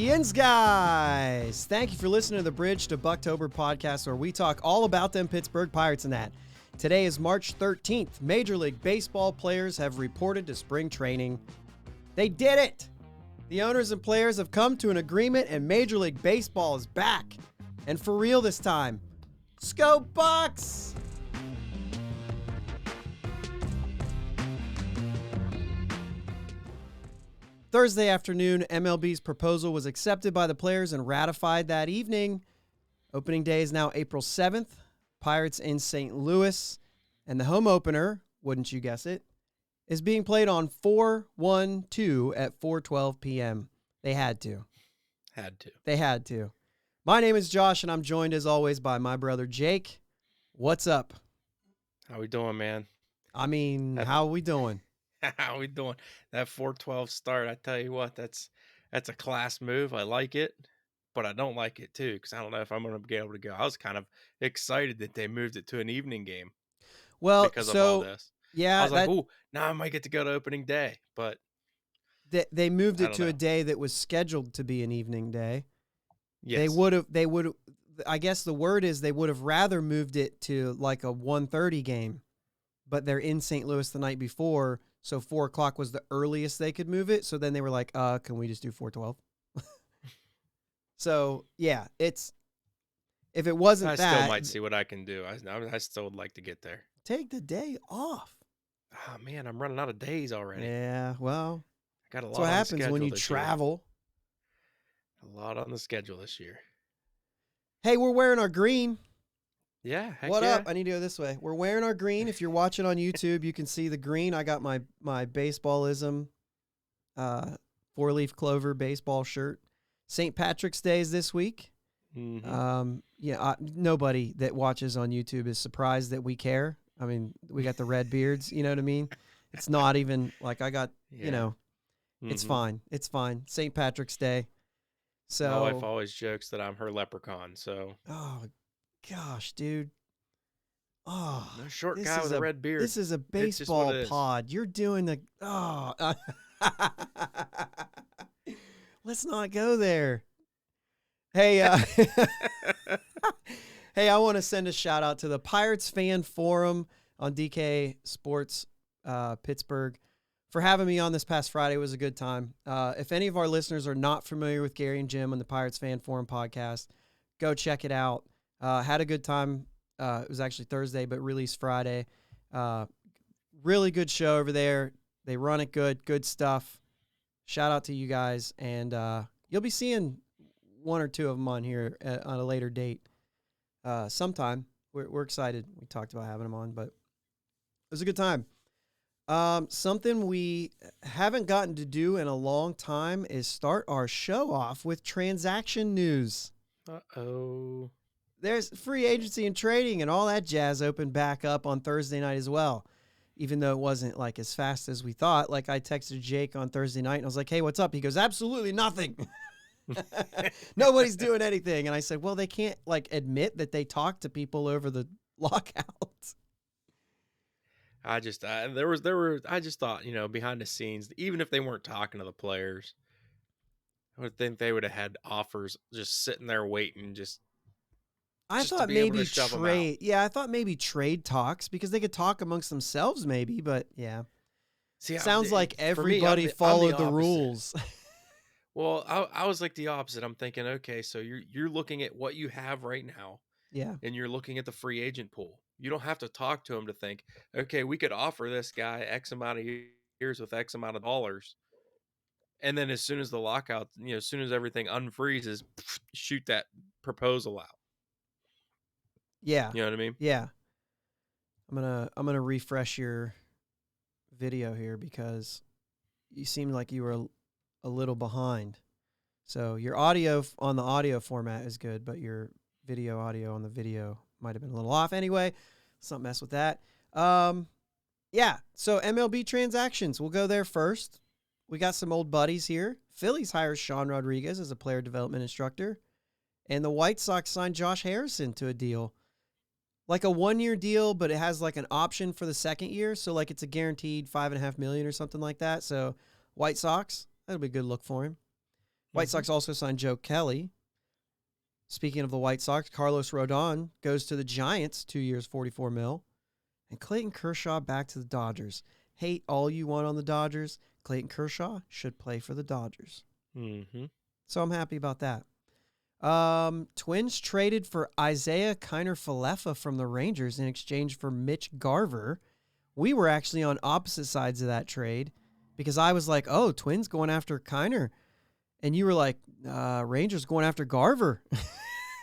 Yins, guys! Thank you for listening to the Bridge to Buctober podcast, where we talk all about them Pittsburgh Pirates and that. Today is March 13th. Major League Baseball players have reported to spring training. They did it! The owners and players have come to an agreement, and Major League Baseball is back. And for real this time. Go Bucs! Thursday afternoon, MLB's proposal was accepted by the players and ratified that evening. Opening day is now April 7th. Pirates in St. Louis. And the home opener, wouldn't you guess it, is being played on 4/1/2 at 4:12 p.m. They had to. They had to. My name is Josh, and I'm joined, as always, by my brother Jake. What's up? How we doing, man? How we doing? How we doing? That 4:12 start, I tell you what, that's a class move. I like it, but I don't like it too, because I don't know if I'm going to be able to go. I was kind of excited that they moved it to an evening game. Well, because of all this. Yeah, I was like, "Ooh, now I might get to go to opening day." But they moved it to a day that was scheduled to be an evening day. Yes. They would. I guess the word is they would have rather moved it to like a 1:30 game, but they're in St. Louis the night before. So 4 o'clock was the earliest they could move it. So then they were like, can we just do 4:12? So, yeah, if it wasn't I still might see what I can do. I still would like to get there. Take the day off. Oh, man, I'm running out of days already. Yeah, well, I got a lot that's what happens when you travel. A lot on the schedule this year. Hey, we're wearing our green. Yeah, heck what yeah. up? I need to go this way. We're wearing our green. If you're watching on YouTube, you can see the green. I got my baseballism 4-leaf clover baseball shirt. St. Patrick's Day is this week. Mm-hmm. Nobody that watches on YouTube is surprised that we care. I mean, we got the red beards. You know what I mean? It's not even like I got. Mm-hmm. It's fine. It's fine. St. Patrick's Day. So my wife always jokes that I'm her leprechaun. So. Oh. Gosh, dude. Oh, no short guy with a red beard. This is a baseball pod. You're doing the Let's not go there. Hey, hey, I want to send a shout out to the Pirates Fan Forum on DK Sports Pittsburgh for having me on this past Friday. It was a good time. If any of our listeners are not familiar with Gary and Jim on the Pirates Fan Forum podcast, go check it out. Had a good time. It was actually Thursday, but released Friday. Really good show over there. They run it good. Good stuff. Shout out to you guys. And you'll be seeing one or two of them on here on a later date sometime. We're excited. We talked about having them on, but it was a good time. Something we haven't gotten to do in a long time is start our show off with transaction news. Uh-oh. There's free agency and trading and all that jazz opened back up on Thursday night as well, even though it wasn't like as fast as we thought. Like I texted Jake on Thursday night and I was like, hey, what's up? He goes, absolutely nothing. Nobody's doing anything. And I said, well, they can't like admit that they talked to people over the lockout. I just thought, behind the scenes, even if they weren't talking to the players, I would think they would have had offers just sitting there waiting, I thought maybe trade. Yeah, I thought maybe trade talks because they could talk amongst themselves maybe, but yeah. See, sounds like everybody followed the rules. Well, I was like the opposite. I'm thinking, okay, so you're looking at what you have right now. Yeah. And you're looking at the free agent pool. You don't have to talk to him to think, okay, we could offer this guy X amount of years with X amount of dollars. And then as soon as the lockout, as soon as everything unfreezes, shoot that proposal out. Yeah. You know what I mean? Yeah. I'm gonna refresh your video here because you seemed like you were a little behind. So your audio on the audio format is good, but your video audio on the video might have been a little off. Anyway, let's not mess with that. Yeah. So MLB transactions. We'll go there first. We got some old buddies here. Phillies hires Sean Rodriguez as a player development instructor. And the White Sox signed Josh Harrison to a deal. Like a 1-year deal, but it has like an option for the second year. So like it's a guaranteed $5.5 million or something like that. So White Sox, that'll be a good look for him. White Sox also signed Joe Kelly. Speaking of the White Sox, Carlos Rodon goes to the Giants, 2 years, $44 million. And Clayton Kershaw back to the Dodgers. Hate all you want on the Dodgers. Clayton Kershaw should play for the Dodgers. Mm-hmm. So I'm happy about that. Twins traded for Isaiah Kiner-Falefa from the Rangers in exchange for Mitch Garver. We were actually on opposite sides of that trade because I was like, oh, Twins going after Kiner. And you were like, Rangers going after Garver.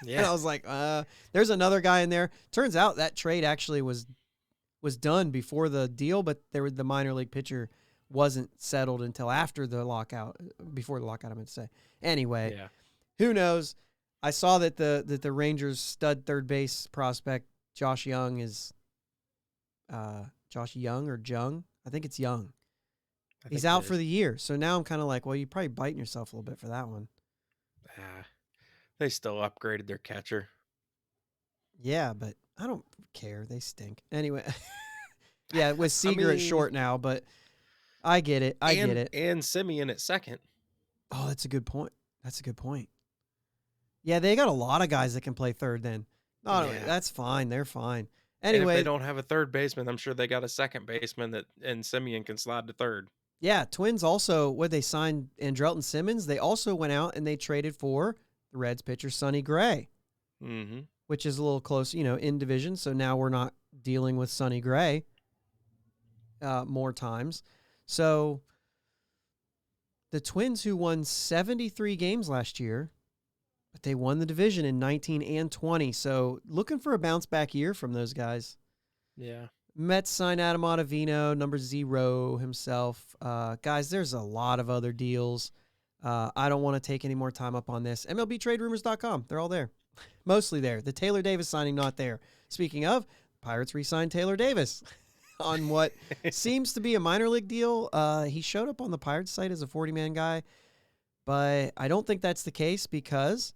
Yeah. And I was like, there's another guy in there. Turns out that trade actually was done before the deal, but the minor league pitcher wasn't settled until after the lockout, before the lockout, I meant to say. Anyway, Who knows? I saw that the Rangers stud third base prospect Josh Young is Josh Young or Jung. I think it's Young. He's out for the year. So now I'm kind of like, well, you're probably biting yourself a little bit for that one. They still upgraded their catcher. Yeah, but I don't care. They stink. Anyway, yeah, with Seager at short now, but I get it. I get it. And Simeon at second. Oh, that's a good point. Yeah, they got a lot of guys that can play third then. No, that's fine. They're fine. Anyway, and if they don't have a third baseman, I'm sure they got a second baseman and Simeon can slide to third. Yeah, Twins also, when they signed Andrelton Simmons, they also went out and they traded for the Reds pitcher Sonny Gray, which is a little close, in division. So now we're not dealing with Sonny Gray more times. So the Twins, who won 73 games last year, but they won the division in 19 and 20. So looking for a bounce back year from those guys. Yeah. Mets signed Adam Ottavino, number 0 himself. Guys, there's a lot of other deals. I don't want to take any more time up on this. MLBTradeRumors.com. They're all there. Mostly there. The Taylor Davis signing not there. Speaking of, Pirates re-signed Taylor Davis on what seems to be a minor league deal. He showed up on the Pirates site as a 40-man guy, but I don't think that's the case because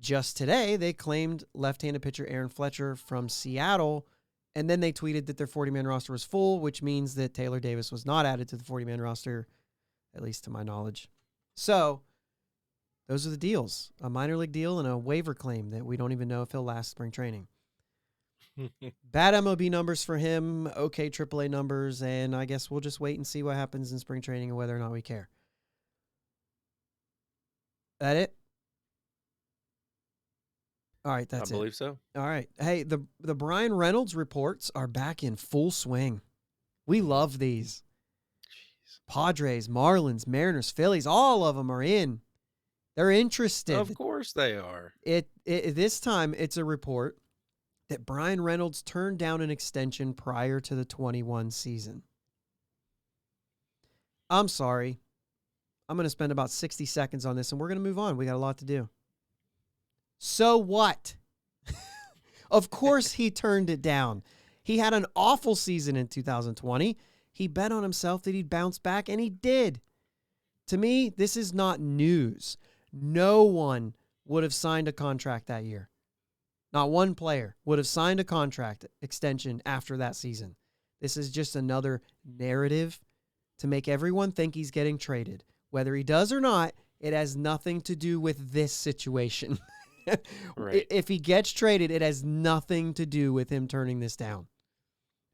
just today they claimed left-handed pitcher Aaron Fletcher from Seattle, and then they tweeted that their 40-man roster was full, which means that Taylor Davis was not added to the 40-man roster, at least to my knowledge. So those are the deals, a minor league deal and a waiver claim that we don't even know if he'll last spring training. Bad MLB numbers for him, okay AAA numbers, and I guess we'll just wait and see what happens in spring training and whether or not we care. That it? All right, that's it. I believe so. All right. Hey, the Brian Reynolds reports are back in full swing. We love these. Jeez. Padres, Marlins, Mariners, Phillies, all of them are in. They're interested. Of course they are. This time it's a report that Brian Reynolds turned down an extension prior to the 21 season. I'm sorry. I'm going to spend about 60 seconds on this, and we're going to move on. We got a lot to do. So what? Of course he turned it down. He had an awful season in 2020. He bet on himself that he'd bounce back, and he did. To me, this is not news. No one would have signed a contract that year. Not one player would have signed a contract extension after that season. This is just another narrative to make everyone think he's getting traded. Whether he does or not, it has nothing to do with this situation. Right. If he gets traded, it has nothing to do with him turning this down.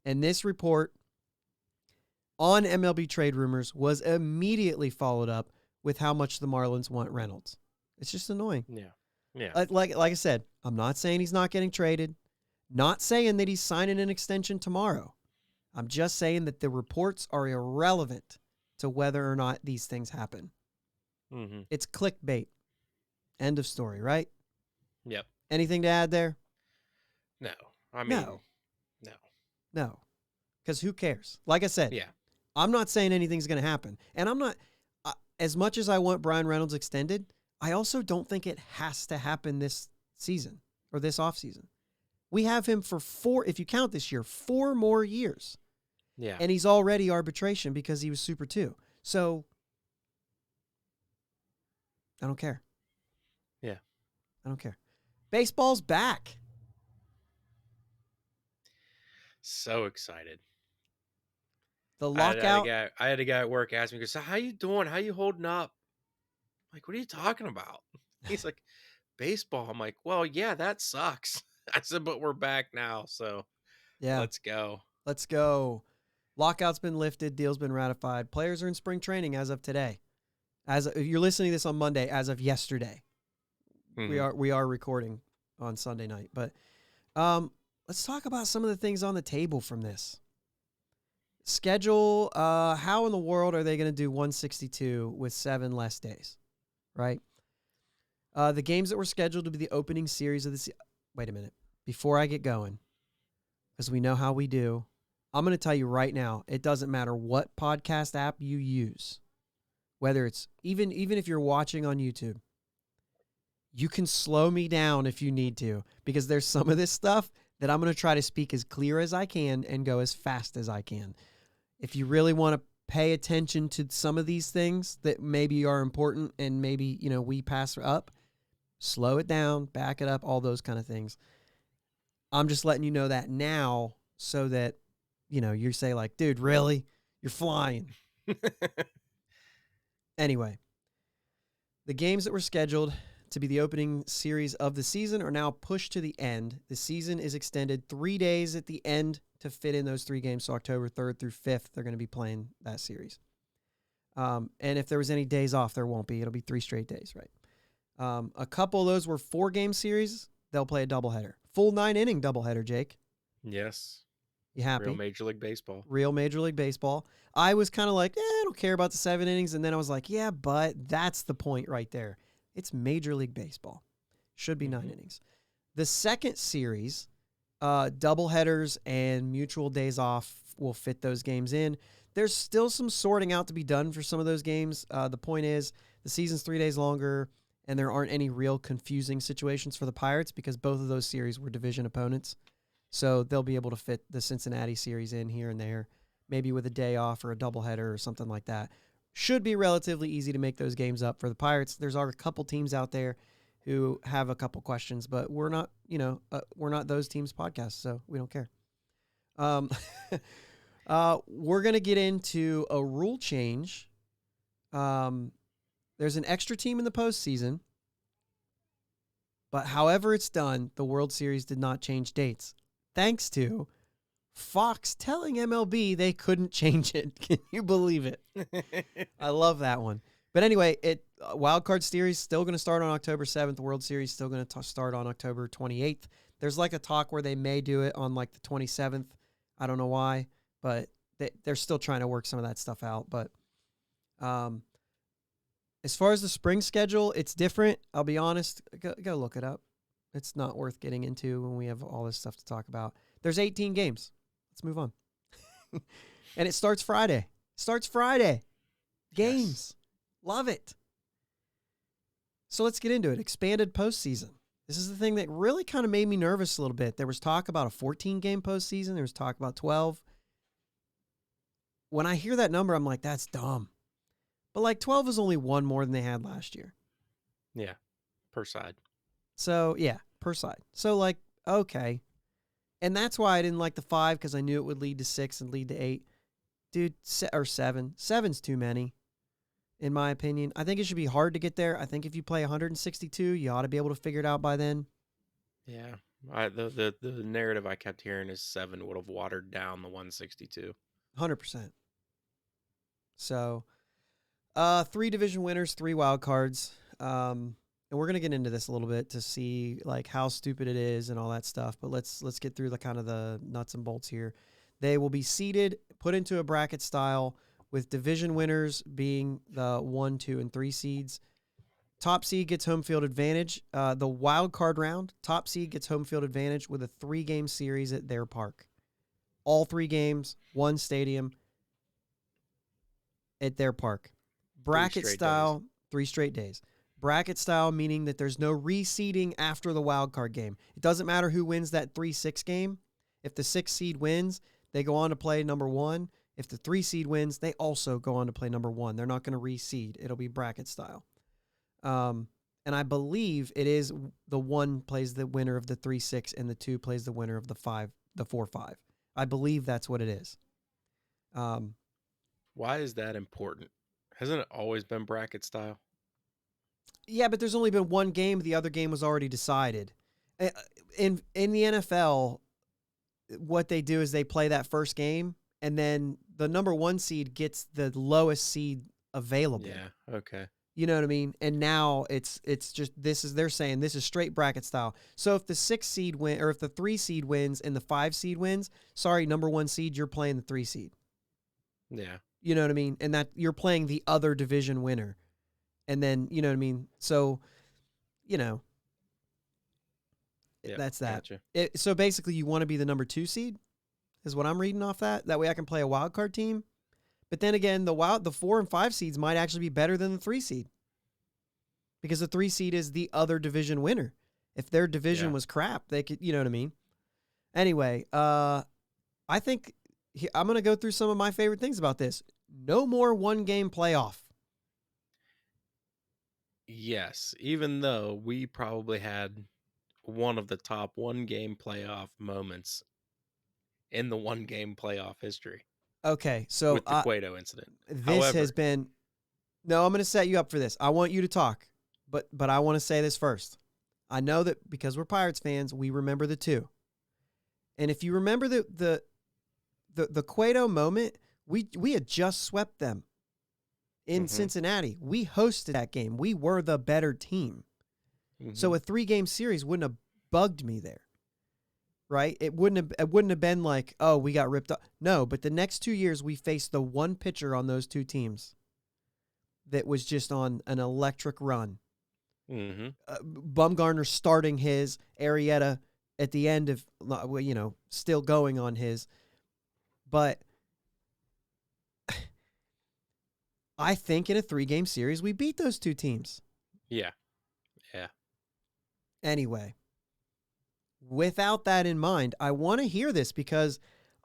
And this report on MLB Trade Rumors was immediately followed up with how much the Marlins want Reynolds. It's just annoying. Yeah. Like I said, I'm not saying he's not getting traded. Not saying that he's signing an extension tomorrow. I'm just saying that the reports are irrelevant to whether or not these things happen. Mm-hmm. It's clickbait. End of story, right? Yep. Anything to add there? No. I mean, No. Because who cares? Like I said, I'm not saying anything's going to happen. And I'm not, as much as I want Brian Reynolds extended, I also don't think it has to happen this season or this offseason. We have him for 4, if you count this year, 4 more years. Yeah. And he's already arbitration because he was Super 2. So I don't care. Yeah. I don't care. Baseball's back. So excited. The lockout. I had a guy at work ask me, "So how you doing? How you holding up?" like, what are you talking about? He's like, baseball. I'm like, well, yeah, that sucks. I said, but we're back now, so Yeah, let's go. let's go. Lockout's been lifted. Deal's been ratified. Players are in spring training as of today. If you're listening to this on Monday, as of yesterday, Mm-hmm. we are recording on Sunday night. But let's talk about some of the things on the table from this schedule. How in the world are they going to do 162 with 7 less days? Right. The games that were scheduled to be the opening series of the wait a minute. Before I get going, because we know how we do, I'm going to tell you right now, it doesn't matter what podcast app you use, whether it's even if you're watching on YouTube, you can slow me down if you need to, because there's some of this stuff that I'm going to try to speak as clear as I can and go as fast as I can. If you really want to pay attention to some of these things that maybe are important and maybe, we pass up, slow it down, back it up, all those kind of things. I'm just letting you know that now so that, you say like, dude, really? You're flying. Anyway, the games that were scheduled to be the opening series of the season are now pushed to the end. The season is extended 3 days at the end to fit in those 3 games. So October 3rd through 5th, they're going to be playing that series. And if there was any days off, there won't be. It'll be 3 straight days, right? A couple of those were 4-game series. They'll play a doubleheader. Full 9-inning doubleheader, Jake. Yes. You happy? Real Major League Baseball. Real Major League Baseball. I was kind of like, I don't care about the 7 innings. And then I was like, yeah, but that's the point right there. It's Major League Baseball. Should be 9 innings. The second series, doubleheaders and mutual days off will fit those games in. There's still some sorting out to be done for some of those games. The point is the season's 3 days longer, and there aren't any real confusing situations for the Pirates because both of those series were division opponents. So they'll be able to fit the Cincinnati series in here and there, maybe with a day off or a doubleheader or something like that. Should be relatively easy to make those games up for the Pirates. There's a couple teams out there who have a couple questions, but we're not, we're not those teams' podcast, so we don't care. We're going to get into a rule change. There's an extra team in the postseason, but however it's done, the World Series did not change dates, thanks to Fox telling MLB they couldn't change it. Can you believe it? I love that one. But anyway, Wild Card Series still going to start on October 7th. The World Series still going to start on October 28th. There's like a talk where they may do it on like the 27th. I don't know why, but they're still trying to work some of that stuff out. But as far as the spring schedule, it's different. I'll be honest. Go look it up. It's not worth getting into when we have all this stuff to talk about. There's 18 games. Let's move on. And it starts Friday. Games. Yes. Love it. So let's get into it. Expanded postseason. This is the thing that really kind of made me nervous a little bit. There was talk about a 14-game postseason. There was talk about 12. When I hear that number, I'm like, that's dumb. But like 12 is only one more than they had last year. Yeah, per side. So, yeah, per side. So, like, okay. And that's why I didn't like the 5, because I knew it would lead to 6 and lead to 8. Dude, or 7. 7's too many, in my opinion. I think it should be hard to get there. I think if you play 162, you ought to be able to figure it out by then. Yeah. The narrative I kept hearing is 7 would have watered down the 162. 100%. So, 3 division winners, 3 wild cards. And we're going to get into this a little bit to see like how stupid it is and all that stuff. But let's get through the kind of the nuts and bolts here. They will be seeded, put into a bracket style, with division winners being the 1, 2, and 3 seeds. Top seed gets home field advantage. The wild card round, top seed gets home field advantage with a 3-game series at their park. All 3 games, 1 stadium at their park. Bracket style, 3 straight days. Bracket style, meaning that there's no reseeding after the wild card game. It doesn't matter who wins that 3-6 game. If the 6 seed wins, they go on to play number 1. If the 3 seed wins, they also go on to play number 1. They're not going to reseed. It'll be bracket style. And I believe it is the 1 plays the winner of the 3-6 and the 2 plays the winner of the 4-5. I believe that's what it is. Why is that important? Hasn't it always been bracket style? Yeah, but there's only been one game. The other game was already decided. In the NFL, what they do is they play that first game, and then the number 1 seed gets the lowest seed available. Yeah. Okay. You know what I mean? And now it's just they're saying this is straight bracket style. So if the 6 seed win, or if the 3 seed wins and the 5 seed wins, sorry, number 1 seed, you're playing the 3 seed. Yeah. You know what I mean? And that you're playing the other division winner. And then, you know what I mean? So, Yep, that's that. Gotcha. So basically you want to be the number 2 seed is what I'm reading off that. That way I can play a wild card team. But then again, the 4 and 5 seeds might actually be better than the 3 seed. Because the 3 seed is the other division winner. If their division was crap, they could, you know what I mean? Anyway, I think I'm going to go through some of my favorite things about this. No more 1-game playoff. Yes, even though we probably had one of the top 1-game playoff moments in the 1-game playoff history. Okay, so with the Cueto incident. This has been. No, I'm going to set you up for this. I want you to talk, but I want to say this first. I know that because we're Pirates fans, we remember the 2. And if you remember the Cueto moment, we had just swept them in Cincinnati. We hosted that game. We were the better team. So a 3-game series wouldn't have bugged me there. Right? It wouldn't have been like, oh, we got ripped up. No, but the next 2 years we faced the one pitcher on those 2 teams that was just on an electric run. Bumgarner starting his, Arrieta at the end of, still going on his. But I think in a 3-game series we beat those 2 teams. Yeah. Anyway. Without that in mind, I want to hear this because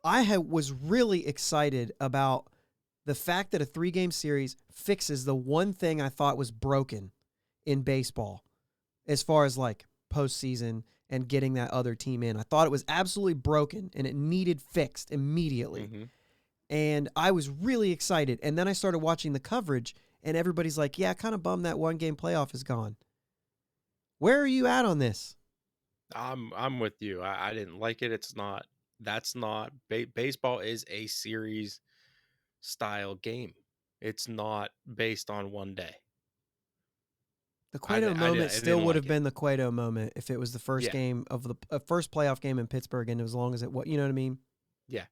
I was really excited about the fact that a 3-game series fixes the one thing I thought was broken in baseball as far as like postseason and getting that other team in. I thought it was absolutely broken and it needed fixed immediately. And I was really excited. And then I started watching the coverage and everybody's like, yeah, kind of bummed that 1-game playoff is gone. Where are you at on this? I'm with you. I didn't like it. Baseball is a series style game. It's not based on one day. The Cueto moment still would have been the Cueto moment if it was the first game of the first playoff game in Pittsburgh, and as long as you know what I mean? Yeah.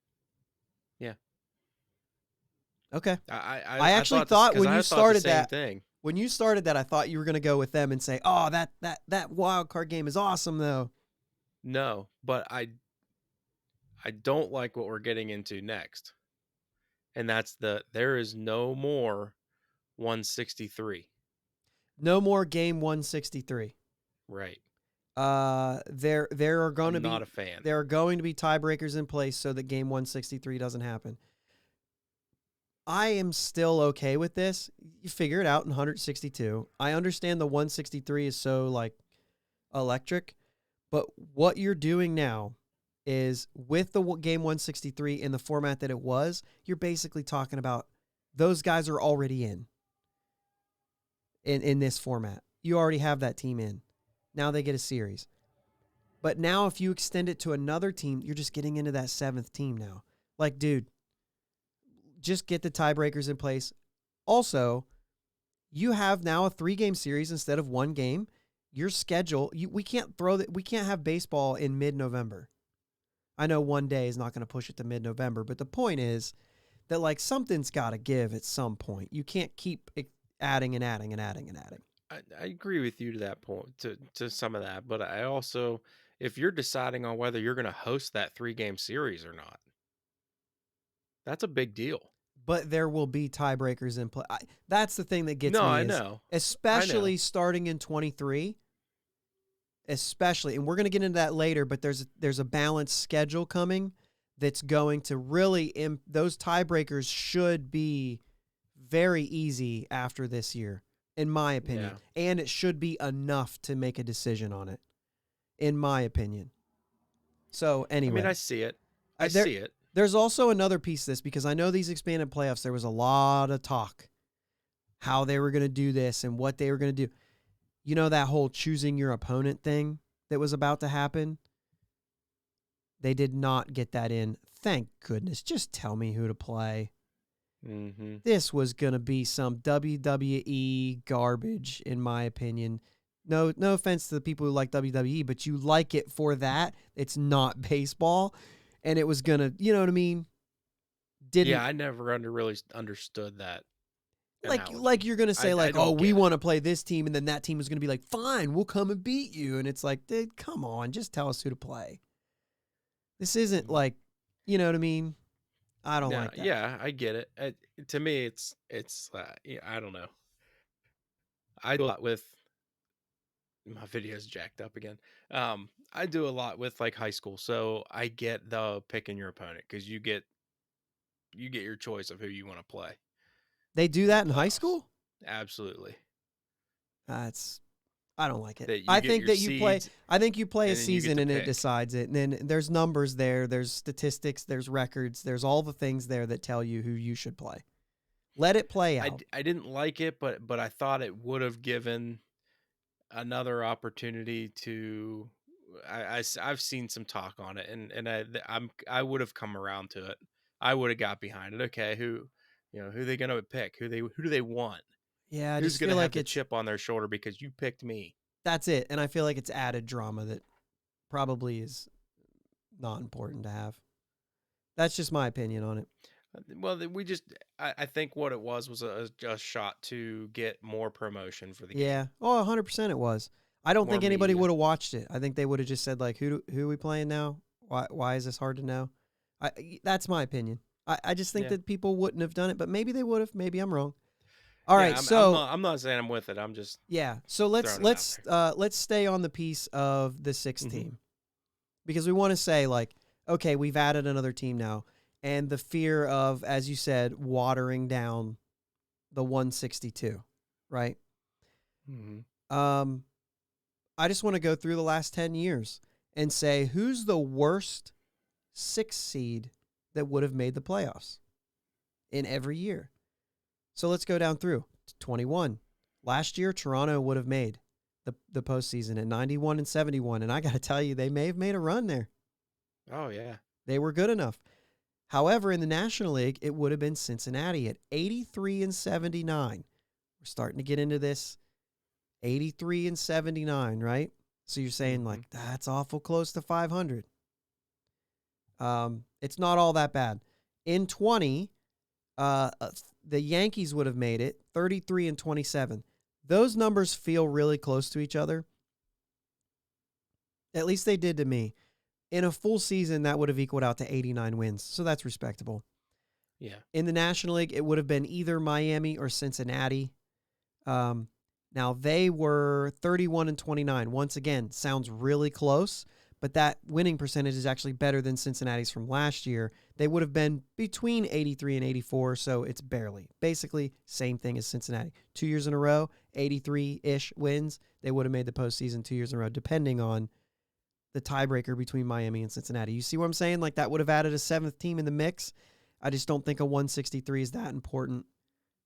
Okay. I actually thought when you started that thing. When you started that, I thought you were going to go with them and say, "Oh, that wild card game is awesome, though." No, but I don't like what we're getting into next, and that's there is no more 163. No more game 163. Right. There are going to be not a fan. There are going to be tiebreakers in place so that game 163 doesn't happen. I am still okay with this. You figure it out in 162. I understand the 163 is so like electric, but what you're doing now is with the game 163 in the format that it was, you're basically talking about those guys are already in this format. You already have that team in. Now they get a series. But now if you extend it to another team, you're just getting into that 7th team now. Like, dude, just get the tiebreakers in place. Also, you have now a 3-game series instead of 1 game. Your schedule, we can't have baseball in mid-November. I know 1 day is not going to push it to mid-November, but the point is that like something's got to give at some point. You can't keep adding and adding and adding and adding. I agree with you to that point, to some of that, but I also, if you're deciding on whether you're going to host that 3-game series or not, that's a big deal. But there will be tiebreakers in play. That's the thing that gets me. I know. Especially starting in 23. Especially, and we're going to get into that later, but there's a balanced schedule coming that's going to really, those tiebreakers should be very easy after this year, in my opinion. Yeah. And it should be enough to make a decision on it, in my opinion. So, anyway. I mean, I see it. I see it. There's also another piece of this, because I know these expanded playoffs, there was a lot of talk how they were going to do this and what they were going to do. you know, that whole choosing your opponent thing that was about to happen? They did not get that in. Thank goodness. Just tell me who to play. Mm-hmm. This was going to be some WWE garbage, in my opinion. No offense to the people who like WWE, but you like it for that. It's not baseball. And it was going to, you know what I mean? Yeah, I never really understood that analogy. Like you're going to say I like, don't oh, we get it. want to play this team. And then that team is going to be like, fine, we'll come and beat you. And it's like, dude, come on, just tell us who to play. This isn't like, you know what I mean? I don't like that. Yeah, I get it. To me, it's yeah, I don't know. I do a lot with my video's jacked up again. I do a lot with like high school, so I get the picking your opponent because you get your choice of who you want to play They do in the that in high playoffs. school? Absolutely. I don't like it. That you I get think your that you play. seeds, I think you play a and then you get season to and it pick. decides it. And then there's numbers there. There's statistics. There's records. There's all the things there that tell you who you should play. Let it play out. I didn't like it, but I thought it would have given another opportunity to. I've seen some talk on it, and I would have come around to it. I would have got behind it. Okay, who they gonna pick? Who do they want? Yeah, I Who's just gonna feel have like the chip on their shoulder because you picked me? that's it. And I feel like it's added drama that probably is not important to have. That's just my opinion on it. Well, I think what it was a shot to get more promotion for the Yeah. game. Oh, 100% it was. I don't More think anybody media. would have watched it. I think they would have just said like, who are we playing now? Why is this hard to know? That's my opinion. I just think Yeah. that people wouldn't have done it, but maybe they would have. Maybe I'm wrong. All Yeah, right, so I'm not saying I'm with it. I'm just yeah, so let's throwing it out let's stay on the piece of the sixth Mhm. team because we want to say like, okay, we've added another team now, and the fear of, as you said, watering down the 162, right? Mm-hmm. I just want to go through the last 10 years and say who's the worst 6 seed that would have made the playoffs in every year. So let's go down through 21. Last year, Toronto would have made the postseason at 91 and 71. And I got to tell you, they may have made a run there. Oh, yeah. They were good enough. However, in the National League, it would have been Cincinnati at 83 and 79. We're starting to get into this 83 and 79, right? So you're saying like, that's awful close to 500. It's not all that bad. In 20, the Yankees would have made it 33 and 27. Those numbers feel really close to each other. At least they did to me. In a full season, that would have equaled out to 89 wins. So that's respectable. Yeah. In the National League, it would have been either Miami or Cincinnati. Now, they were 31 and 29. Once again, sounds really close, but that winning percentage is actually better than Cincinnati's from last year. They would have been between 83 and 84, so it's barely. Basically, same thing as Cincinnati. 2 years in a row, 83-ish wins. They would have made the postseason 2 years in a row, depending on the tiebreaker between Miami and Cincinnati. You see what I'm saying? Like, that would have added a 7th team in the mix. I just don't think a 163 is that important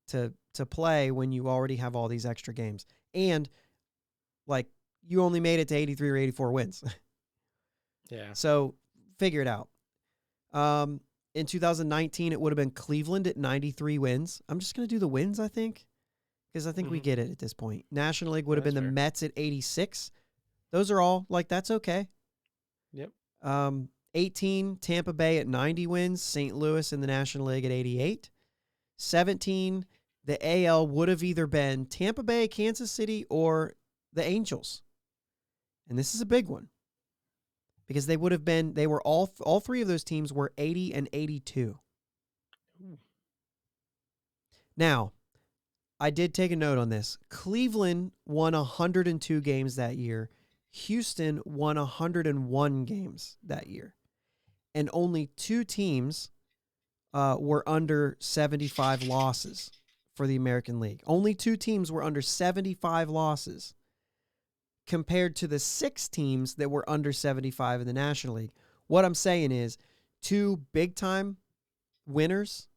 to play when you already have all these extra games. And, like, you only made it to 83 or 84 wins. Yeah. So figure it out. In 2019, it would have been Cleveland at 93 wins. I'm just going to do the wins, I think, because I think we get it at this point. National League would have been the Mets at 86. Those are all, like, that's okay. Yep. 18, Tampa Bay at 90 wins. St. Louis in the National League at 88. 17, the AL would have either been Tampa Bay, Kansas City, or the Angels. And this is a big one. Because they were all 3 of those teams were 80 and 82. Ooh. Now, I did take a note on this. Cleveland won 102 games that year. Houston won 101 games that year. And only 2 teams were under 75 losses for the American League. Only 2 teams were under 75 losses, compared to the 6 teams that were under 75 in the National League. What I'm saying is 2 big-time winners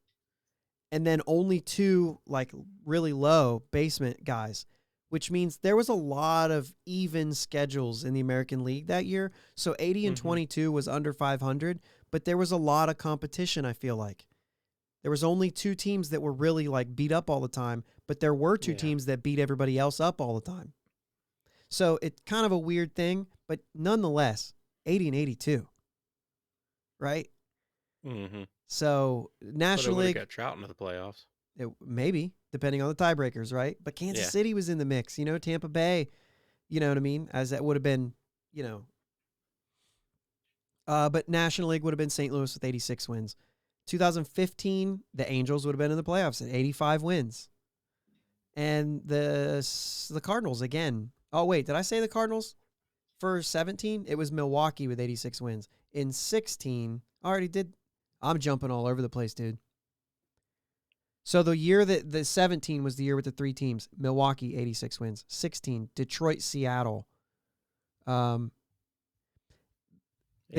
and then only 2, like, really low basement guys. which means there was a lot of even schedules in the American League that year. So 80 and 22 was under 500, but there was a lot of competition, I feel like. There was only 2 teams that were really like beat up all the time, but there were 2 teams that beat everybody else up all the time. So it's kind of a weird thing, but nonetheless, 80 and 82, right? Mm-hmm. So National League got Trout into the playoffs. Maybe, depending on the tiebreakers, right? But Kansas City was in the mix, Tampa Bay, you know what I mean? As that would have been, but National League would have been St. Louis with 86 wins. 2015, the Angels would have been in the playoffs at 85 wins. And the Cardinals again. Oh, wait, did I say the Cardinals? For 17, it was Milwaukee with 86 wins. In 16, I already did. I'm jumping all over the place, dude. So the year that the 17 was the year with the 3 teams. Milwaukee, 86 wins. 16, Detroit, Seattle. They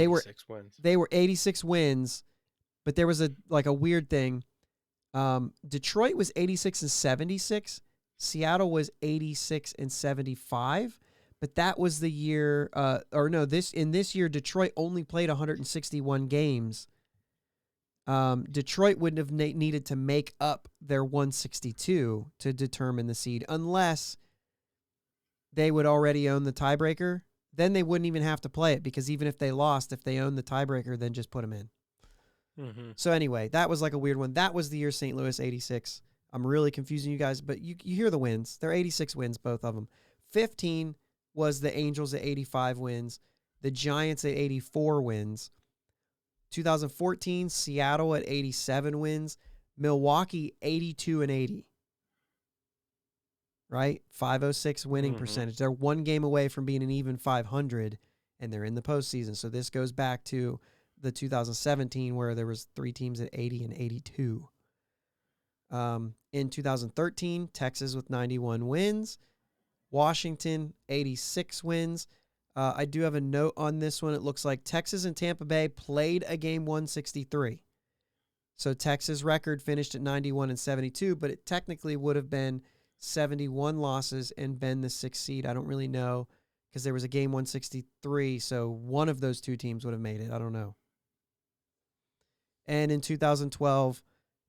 were 86 wins. They were 86 wins, but there was a weird thing. Detroit was 86 and 76. Seattle was 86 and 75. But that was the year, in this year, Detroit only played 161 games. Detroit wouldn't have needed to make up their 162 to determine the seed unless they would already own the tiebreaker. Then they wouldn't even have to play it because even if they lost, if they owned the tiebreaker, then just put them in. Mm-hmm. So anyway, that was like a weird one. That was the year St. Louis 86. I'm really confusing you guys, but you hear the wins. They're 86 wins, both of them. 15 was the Angels at 85 wins, the Giants at 84 wins. 2014, Seattle at 87 wins, Milwaukee 82 and 80. Right? 506 winning percentage. They're 1 game away from being an even 500, and they're in the postseason. So this goes back to the 2017 where there was 3 teams at 80 and 82. In 2013, Texas with 91 wins. Washington, 86 wins. I do have a note on this one. It looks like Texas and Tampa Bay played a game 163. So Texas' record finished at 91 and 72, but it technically would have been 71 losses and been the 6th seed. I don't really know because there was a game 163, so one of those 2 teams would have made it. I don't know. And in 2012,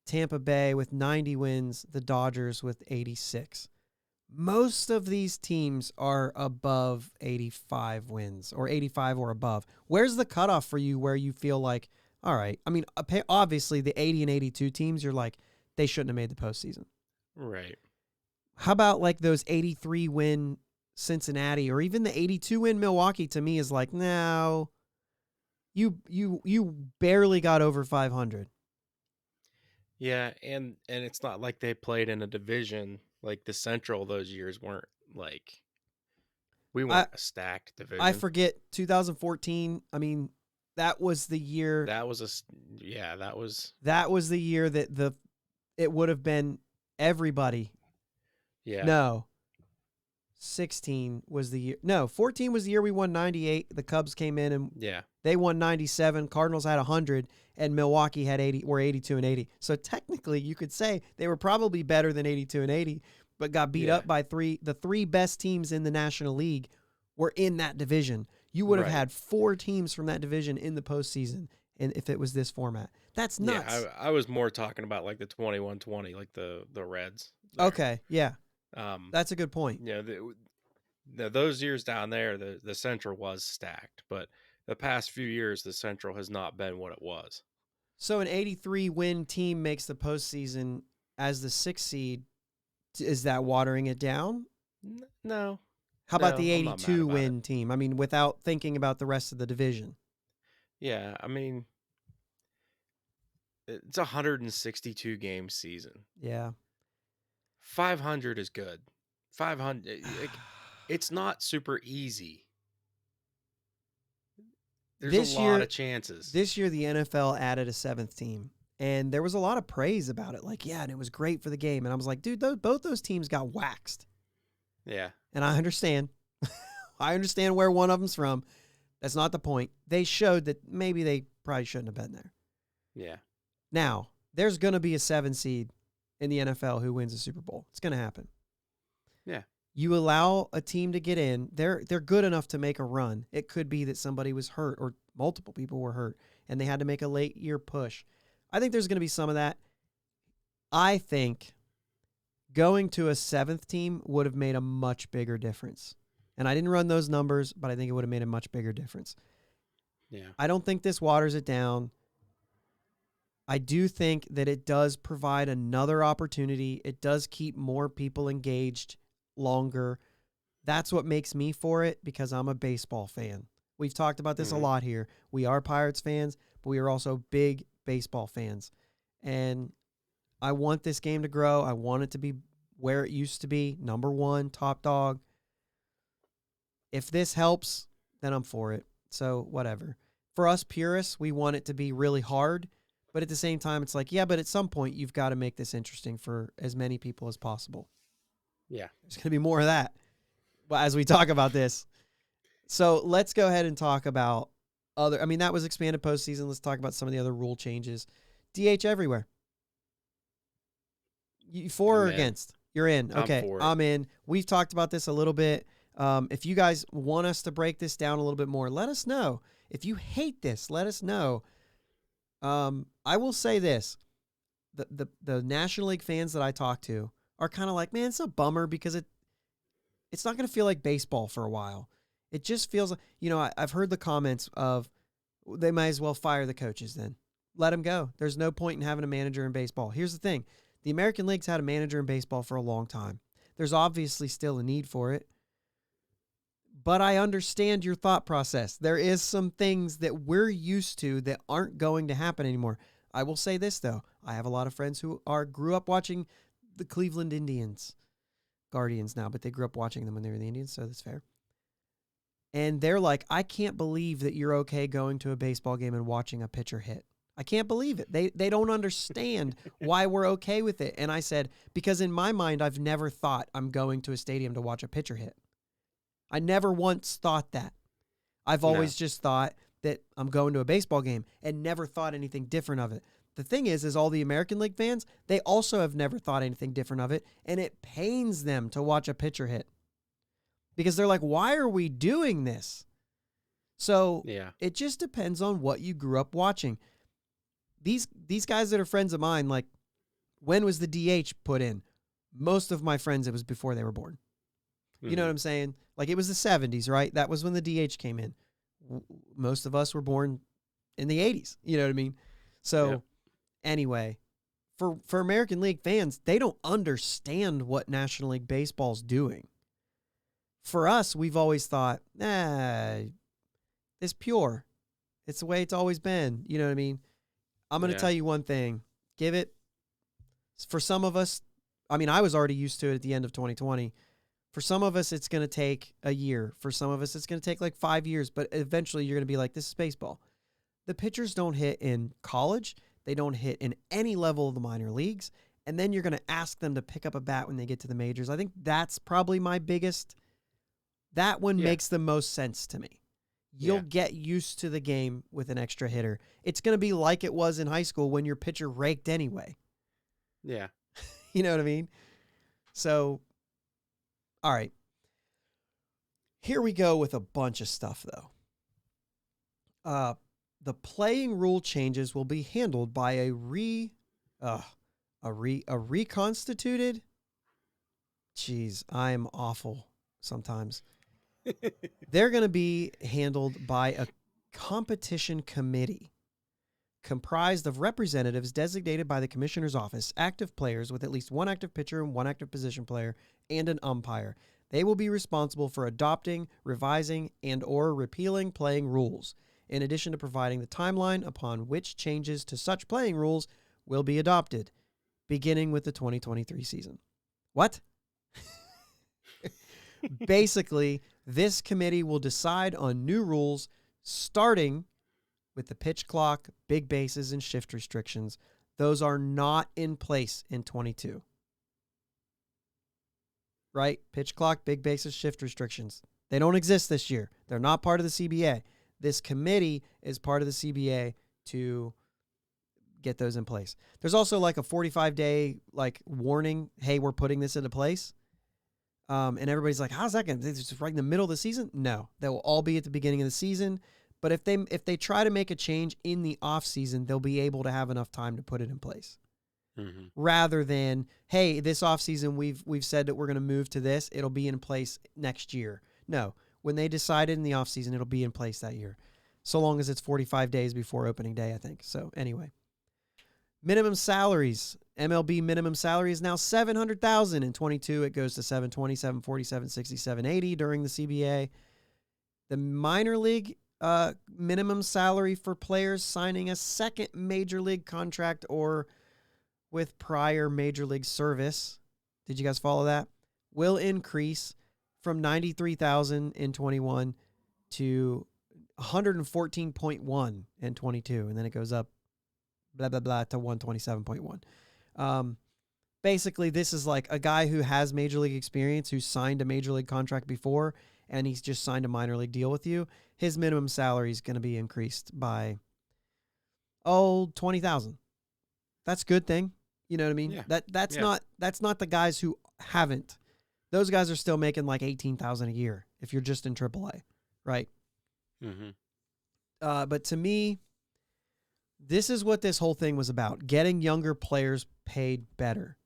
Tampa Bay with 90 wins, the Dodgers with 86. Most of these teams are above 85 wins or 85 or above. Where's the cutoff for you where you feel like, all right, I mean, obviously the 80 and 82 teams, you're like, they shouldn't have made the postseason. Right. How about like those 83 win Cincinnati or even the 82-win Milwaukee to me is like, no, you barely got over 500. Yeah, and it's not like they played in a division like the Central. Those years weren't like we weren't a stacked division. I forget 2014. I mean, that was the year. That was the year that it would have been everybody. Yeah. No. 16 was the year. No, 14 was the year we won 98. The Cubs came in and they won 97. Cardinals had 100 and Milwaukee had 80 or 82 and 80. So technically you could say they were probably better than 82 and 80, but got beat up by the 3 best teams in the National League were in that division. You would have had 4 teams from that division in the postseason and if it was this format. That's nuts. Yeah, I was more talking about like the 21-20, like the Reds. There. Okay, yeah. That's a good point. Yeah, those years down there, the Central was stacked, but the past few years, the Central has not been what it was. So an 83-win team makes the postseason as the 6th seed. Is that watering it down? No. How about the 82-win team? I mean, without thinking about the rest of the division. Yeah, I mean, it's a 162-game season. Yeah. 500 is good. 500, it's not super easy. There's a lot of chances. This year, the NFL added a 7th team, and there was a lot of praise about it. Like, and it was great for the game. And I was like, dude, both those teams got waxed. Yeah. And I understand. I understand where one of them's from. That's not the point. They showed that maybe they probably shouldn't have been there. Yeah. Now, there's going to be a 7 seed in the NFL who wins the Super Bowl. It's going to happen. Yeah. You allow a team to get in. They're good enough to make a run. It could be that somebody was hurt or multiple people were hurt and they had to make a late year push. I think there's going to be some of that. I think going to a 7th team would have made a much bigger difference. And I didn't run those numbers, but I think it would have made a much bigger difference. Yeah. I don't think this waters it down. I do think that it does provide another opportunity. It does keep more people engaged longer. That's what makes me for it, because I'm a baseball fan. We've talked about this a lot here. We are Pirates fans, but we are also big baseball fans. And I want this game to grow. I want it to be where it used to be, number 1, top dog. If this helps, then I'm for it. So whatever. For us purists, we want it to be really hard, but at the same time, it's like, yeah, but at some point, you've got to make this interesting for as many people as possible. Yeah. There's going to be more of that as we talk about this. So let's go ahead and talk about that was expanded postseason. Let's talk about some of the other rule changes. DH everywhere. You for or against? You're in. Okay, I'm in. We've talked about this a little bit. If you guys want us to break this down a little bit more, let us know. If you hate this, let us know. I will say this. The National League fans that I talk to are kind of like, man, it's a bummer because it's not going to feel like baseball for a while. It just feels like, I've heard the comments of they might as well fire the coaches then. Let them go. There's no point in having a manager in baseball. Here's the thing. The American League's had a manager in baseball for a long time. There's obviously still a need for it. But I understand your thought process. There is some things that we're used to that aren't going to happen anymore. I will say this, though. I have a lot of friends who grew up watching the Cleveland Indians, Guardians now, but they grew up watching them when they were the Indians, so that's fair. And they're like, I can't believe that you're okay going to a baseball game and watching a pitcher hit. I can't believe it. They don't understand why we're okay with it. And I said, because in my mind, I've never thought I'm going to a stadium to watch a pitcher hit. I never once thought that. I've always just thought that I'm going to a baseball game and never thought anything different of it. The thing is all the American League fans, they also have never thought anything different of it, and it pains them to watch a pitcher hit. Because they're like, why are we doing this? So it just depends on what you grew up watching. These guys that are friends of mine, like, when was the DH put in? Most of my friends, it was before they were born. You know what I'm saying? Like, it was the 70s, right? That was when the DH came in. Most of us were born in the 80s. You know what I mean? So, anyway, for American League fans, they don't understand what National League Baseball's doing. For us, we've always thought, it's pure. It's the way it's always been. You know what I mean? I'm going to tell you one thing. For some of us, I was already used to it at the end of 2020. For some of us, it's going to take a year. For some of us, it's going to take like 5 years. But eventually, you're going to be like, this is baseball. The pitchers don't hit in college. They don't hit in any level of the minor leagues. And then you're going to ask them to pick up a bat when they get to the majors. I think that's probably my biggest. That one makes the most sense to me. You'll get used to the game with an extra hitter. It's going to be like it was in high school when your pitcher raked anyway. Yeah. You know what I mean? So, all right. Here we go with a bunch of stuff, though. The playing rule changes will be handled by a reconstituted. Jeez, I am awful sometimes. They're going to be handled by a competition committee comprised of representatives designated by the commissioner's office, active players with at least one active pitcher and one active position player, and an umpire. They will be responsible for adopting, revising, and or repealing playing rules, in addition to providing the timeline upon which changes to such playing rules will be adopted, beginning with the 2023 season. What? Basically, this committee will decide on new rules starting with the pitch clock, big bases, and shift restrictions. Those are not in place in 22. Right? Pitch clock, big bases, shift restrictions. They don't exist this year. They're not part of the CBA. This committee is part of the CBA to get those in place. There's also like a 45-day warning, hey, we're putting this into place. And everybody's like, how's that going to be? Just right in the middle of the season? No, they will all be at the beginning of the season. But if they try to make a change in the off season, they'll be able to have enough time to put it in place. Mm-hmm. Rather than, hey, this offseason we've said that we're going to move to this. It'll be in place next year. No, when they decided in the offseason, it'll be in place that year. So long as it's 45 days before opening day, I think. So anyway, minimum salaries. MLB minimum salary is now $700,000. In 22, it goes to $720, $740, $760, $780 during the CBA. The minor league minimum salary for players signing a second major league contract or with prior major league service, did you guys follow that? Will increase from $93,000 in 21 to $114.1 in 22, and then it goes up blah blah blah to $127.1. Basically, this is like a guy who has major league experience, who signed a major league contract before, and he's just signed a minor league deal with you. His minimum salary is going to be increased by $20,000. That's a good thing. You know what I mean? Yeah. That's not the guys who haven't. Those guys are still making like $18,000 a year if you're just in AAA, right? Mm-hmm. But to me, this is what this whole thing was about: getting younger players paid better.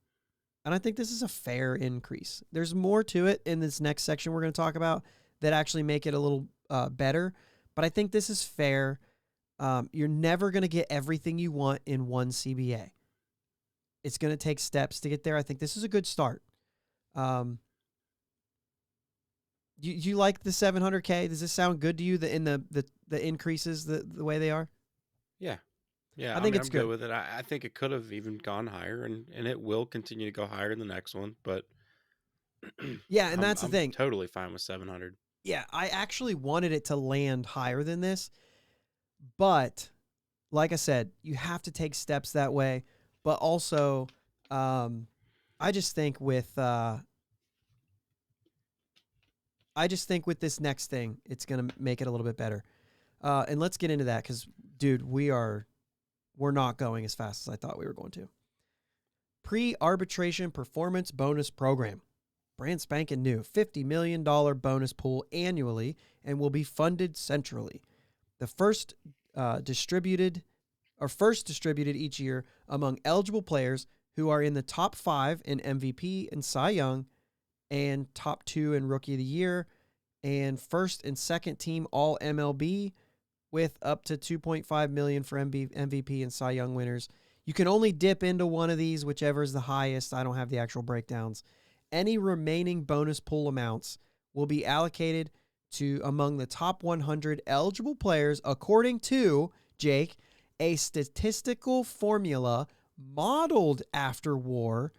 And I think this is a fair increase. There's more to it in this next section we're going to talk about that actually make it a little better. But I think this is fair. You're never going to get everything you want in one CBA. It's going to take steps to get there. I think this is a good start. You like the $700K? Does this sound good to you? The increases the way they are? Yeah. I think mean, it's I'm good with it. I think it could have even gone higher, and it will continue to go higher in the next one. But yeah, and that's the thing. Totally fine with 700. Yeah, I actually wanted it to land higher than this, but like I said, you have to take steps that way. But also, I just think with this next thing, it's gonna make it a little bit better. And let's get into that because, dude, we're not going as fast as I thought we were going to. Pre-arbitration performance bonus program, brand spanking new, $50 million bonus pool annually, and will be funded centrally. The first distributed each year among eligible players who are in the top 5 in MVP and Cy Young, and top 2 in Rookie of the Year, and first and second team All MLB, with up to $2.5 million for MVP and Cy Young winners. You can only dip into one of these, whichever is the highest. I don't have the actual breakdowns. Any remaining bonus pool amounts will be allocated to among the top 100 eligible players according to, Jake, a statistical formula modeled after WAR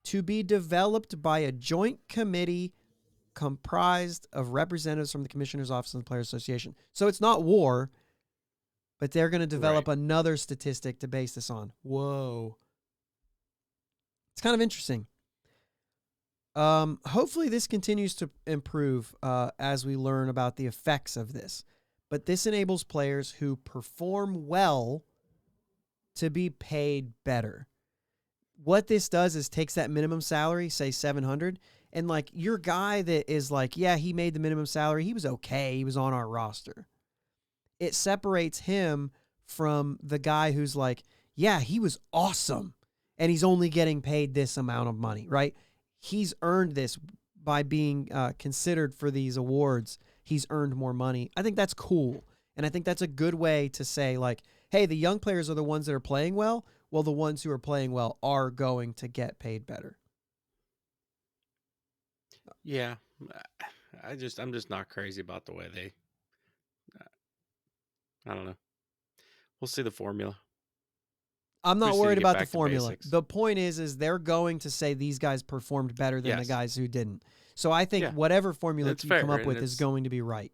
to be developed by a joint committee comprised of representatives from the Commissioner's Office and the Players Association. So it's not WAR, but they're going to develop another statistic to base this on. Whoa. It's kind of interesting. Hopefully this continues to improve as we learn about the effects of this. But this enables players who perform well to be paid better. What this does is takes that minimum salary, say $700, and like your guy that is like, yeah, he made the minimum salary. He was okay. He was on our roster. It separates him from the guy who's like, yeah, he was awesome, and he's only getting paid this amount of money, right? He's earned this by being considered for these awards. He's earned more money. I think that's cool. And I think that's a good way to say, like, hey, the young players are the ones that are playing well. Well, the ones who are playing well are going to get paid better. Yeah. I'm just not crazy about the way they, I don't know. We'll see the formula. I'm not just need to worried get about the back to formula. basics. The point is they're going to say these guys performed better than the Yes. guys who didn't. So I think Yeah. whatever formula It's you come fair, up and with is it's- going to be right.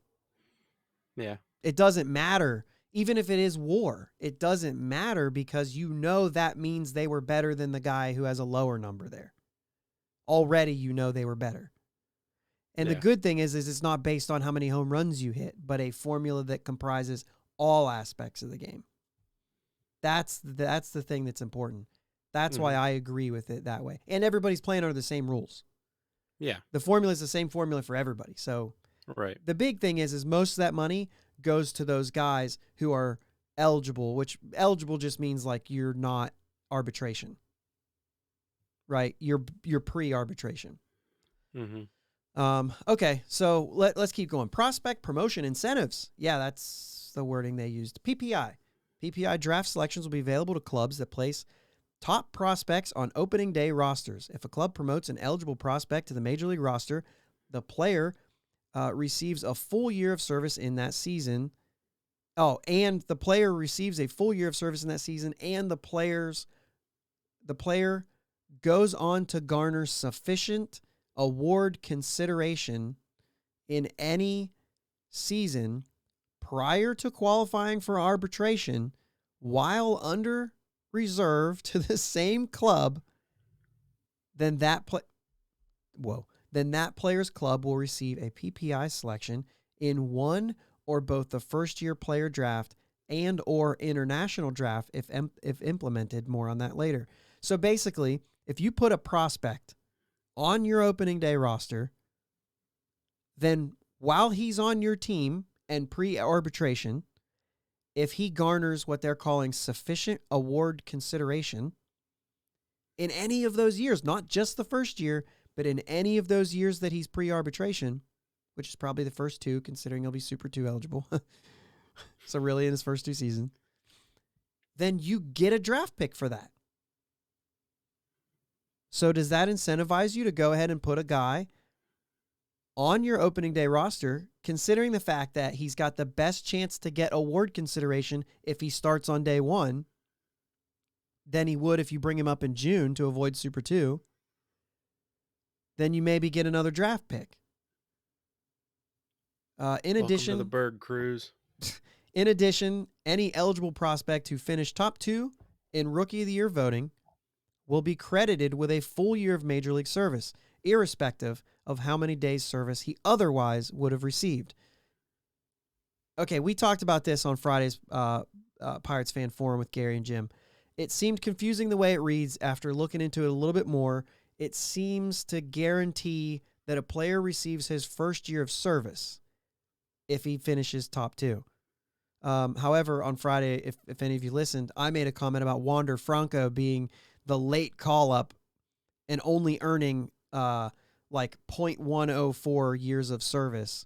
Yeah. It doesn't matter. Even if it is WAR, it doesn't matter because you know that means they were better than the guy who has a lower number there. Already you know they were better. And the Yeah. good thing is it's not based on how many home runs you hit, but a formula that comprises all aspects of the game. That's the thing that's important. That's why I agree with it that way. And everybody's playing under the same rules. Yeah. The formula is the same formula for everybody. So Right. the big thing is most of that money goes to those guys who are eligible, which eligible just means like you're not arbitration, right? You're pre-arbitration. Okay, so let's keep going. Prospect promotion incentives. Yeah, that's the wording they used. PPI. PPI draft selections will be available to clubs that place top prospects on opening day rosters. If a club promotes an eligible prospect to the major league roster, the player receives a full year of service in that season. Oh, and the player receives a full year of service in that season, and the player goes on to garner sufficient award consideration in any season prior to qualifying for arbitration while under reserve to the same club, then that player's club will receive a PPI selection in one or both the first-year player draft and or international draft if implemented. More on that later. So basically, if you put a prospect on your opening day roster, then while he's on your team and pre-arbitration, if he garners what they're calling sufficient award consideration in any of those years, not just the first year, but in any of those years that he's pre-arbitration, which is probably the first two, considering he'll be Super 2 eligible. So really in his first two seasons, then you get a draft pick for that. So does that incentivize you to go ahead and put a guy on your opening day roster, considering the fact that he's got the best chance to get award consideration if he starts on day one than he would if you bring him up in June to avoid Super 2, then you maybe get another draft pick. In addition, Welcome to the Berg Cruise. In addition, any eligible prospect who finished top 2 in Rookie of the Year voting will be credited with a full year of Major League service, irrespective of how many days service he otherwise would have received. Okay, we talked about this on Friday's Pirates fan forum with Gary and Jim. It seemed confusing the way it reads. After looking into it a little bit more, it seems to guarantee that a player receives his first year of service if he finishes top 2. However, on Friday, if any of you listened, I made a comment about Wander Franco being the late call-up and only earning like 0.104 years of service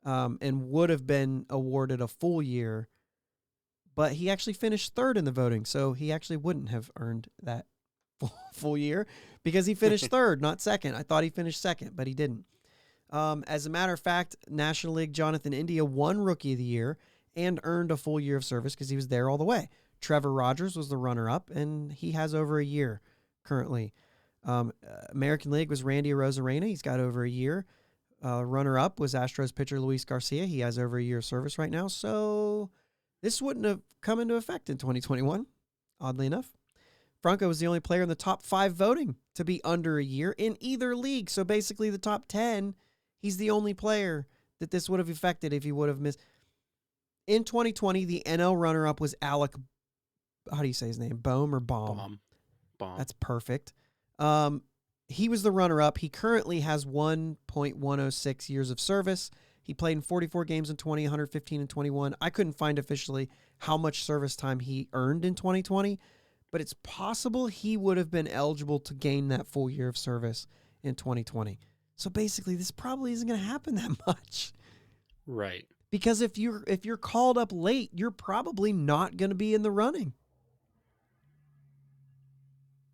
and would have been awarded a full year, but he actually finished third in the voting, so he actually wouldn't have earned that full year because he finished third, not second. I thought he finished second, but he didn't. As a matter of fact, National League Jonathan India won Rookie of the Year and earned a full year of service because he was there all the way. Trevor Rogers was the runner-up, and he has over a year currently. American League was Randy Arozarena. He's got over a year. Runner-up was Astros pitcher Luis Garcia. He has over a year of service right now, so this wouldn't have come into effect in 2021, oddly enough. Franco was the only player in the top 5 voting to be under a year in either league, so basically the top 10, he's the only player that this would have affected if he would have missed. In 2020, the NL runner-up was Alec, how do you say his name? Bohm or Baum? Baum. That's perfect. He was the runner-up. He currently has 1.106 years of service. He played in 44 games in 20, 115 and 21. I couldn't find officially how much service time he earned in 2020, but it's possible he would have been eligible to gain that full year of service in 2020. So basically, this probably isn't going to happen that much. Right. Because if you're called up late, you're probably not going to be in the running.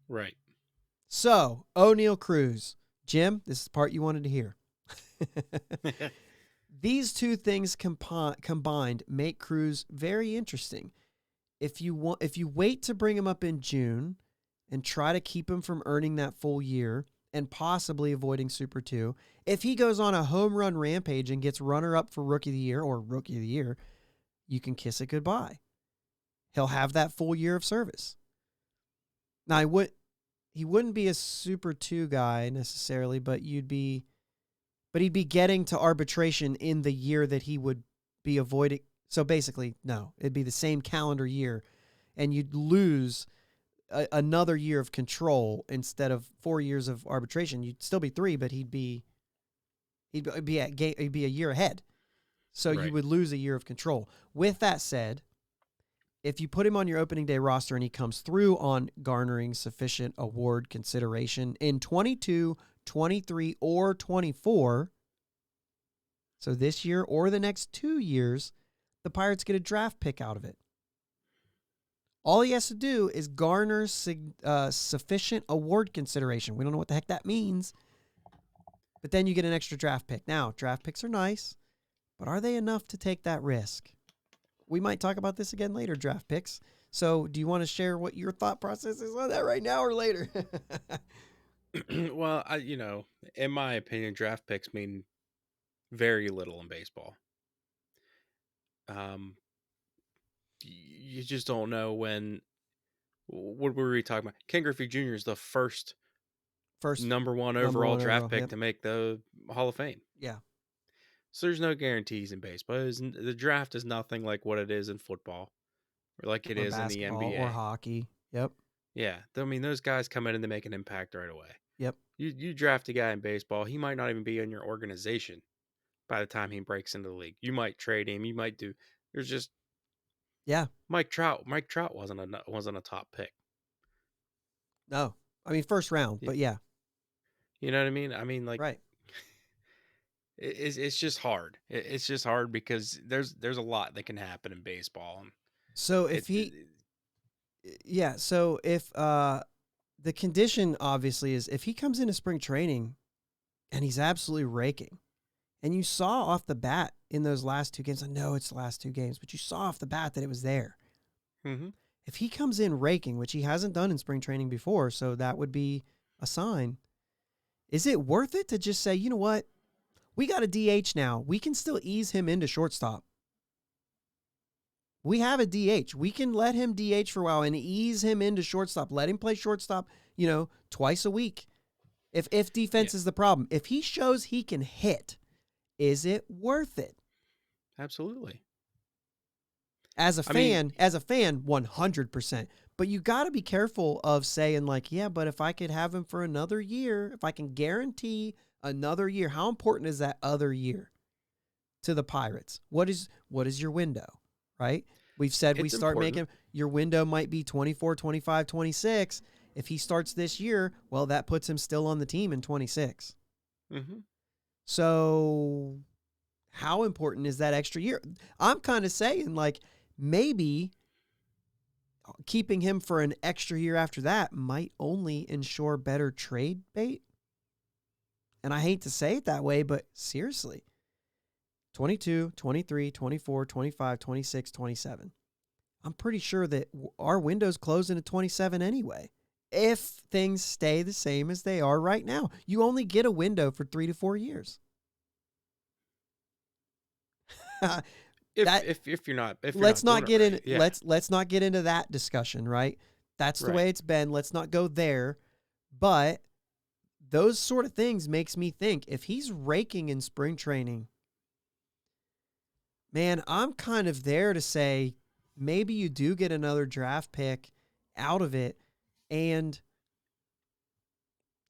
Right. So, Oneil Cruz. Jim, this is the part you wanted to hear. These two things combined make Cruz very interesting. If you wait to bring him up in June and try to keep him from earning that full year and possibly avoiding Super 2, if he goes on a home run rampage and gets runner-up for Rookie of the Year or Rookie of the Year, you can kiss it goodbye. He'll have that full year of service. Now, he wouldn't be a Super 2 guy necessarily, but he'd be getting to arbitration in the year that he would be avoiding. So basically, no, it'd be the same calendar year, and you'd lose another year of control instead of 4 years of arbitration. You'd still be 3, but he'd be a year ahead. So you Right. would lose a year of control. With that said, if you put him on your opening day roster and he comes through on garnering sufficient award consideration in 22, 23, or 24, so this year or the next 2 years, the Pirates get a draft pick out of it. All he has to do is garner sufficient award consideration. We don't know what the heck that means, but then you get an extra draft pick. Now, draft picks are nice, but are they enough to take that risk? We might talk about this again later, draft picks. So do you want to share what your thought process is on that right now or later? Well, in my opinion, draft picks mean very little in baseball. You just don't know when. What were we talking about? Ken Griffey Jr. is the first number one overall draft pick yep. to make the Hall of Fame. Yeah. So there's no guarantees in baseball. The draft is nothing like what it is in football, or like it Or is in the basketball NBA or hockey. Yep. Yeah, I mean those guys come in and they make an impact right away. Yep. You draft a guy in baseball, he might not even be in your organization by the time he breaks into the league. You might trade him. You might do. There's just Yeah. Mike Trout. Mike Trout wasn't a top pick. No. I mean, first round, but yeah. You know what I mean? I mean, like, right. It's just hard. It's just hard because there's a lot that can happen in baseball. So if the condition obviously is if he comes into spring training and he's absolutely raking, and you saw off the bat in those last 2 games, I know it's the last 2 games, but you saw off the bat that it was there. Mm-hmm. If he comes in raking, which he hasn't done in spring training before, so that would be a sign. Is it worth it to just say, you know what? We got a DH now. We can still ease him into shortstop. We have a DH. We can let him DH for a while and ease him into shortstop. Let him play shortstop, twice a week. If defense is the problem. If he shows he can hit, is it worth it? Absolutely. As a fan, 100%. But you got to be careful of saying like, yeah, but if I could have him for another year, if I can guarantee another year, how important is that other year to the Pirates? What is your window, right? We've said we start making your window might be 24, 25, 26. If he starts this year, well, that puts him still on the team in 26. Mm-hmm. So how important is that extra year? I'm kind of saying like maybe keeping him for an extra year after that might only ensure better trade bait. And I hate to say it that way, but seriously, 22, 23, 24, 25, 26, 27. I'm pretty sure that our window's closing at 27 anyway. If things stay the same as they are right now, you only get a window for 3 to 4 years. If you're not, let's not get in. Yeah. Let's not get into that discussion, right? That's the way it's been. Let's not go there. But those sort of things makes me think if he's raking in spring training, man, I'm kind of there to say maybe you do get another draft pick out of it. And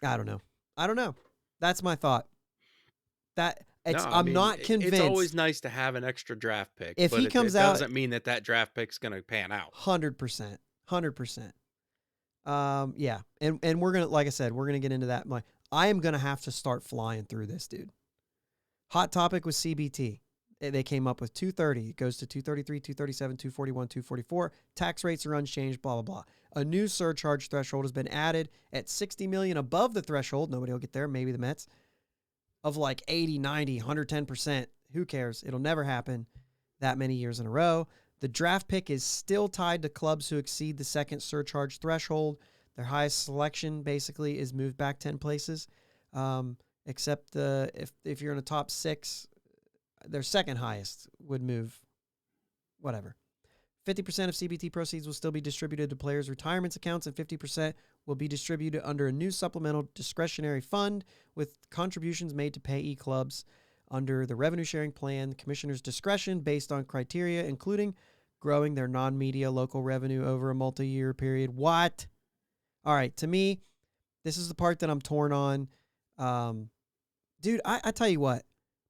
I don't know. That's my thought. I'm not convinced. It's always nice to have an extra draft pick. If he comes out, doesn't mean that draft pick's going to pan out. 100%. Yeah. And we're going to, like I said, we're going to get into that. I am going to have to start flying through this, dude. Hot topic with CBT. They came up with 230. It goes to 233, 237, 241, 244. Tax rates are unchanged, blah, blah, blah. A new surcharge threshold has been added at $60 million above the threshold. Nobody will get there. Maybe the Mets. Of like 80, 90, 110%. Who cares? It'll never happen that many years in a row. The draft pick is still tied to clubs who exceed the second surcharge threshold. Their highest selection basically is moved back 10 places. Except if you're in a top 6, their second highest would move whatever. 50% of CBT proceeds will still be distributed to players' retirement accounts, and 50% will be distributed under a new supplemental discretionary fund with contributions made to payee clubs under the revenue sharing plan. The commissioner's discretion based on criteria, including growing their non-media local revenue over a multi-year period. What? All right, to me, this is the part that I'm torn on. Dude, I tell you what,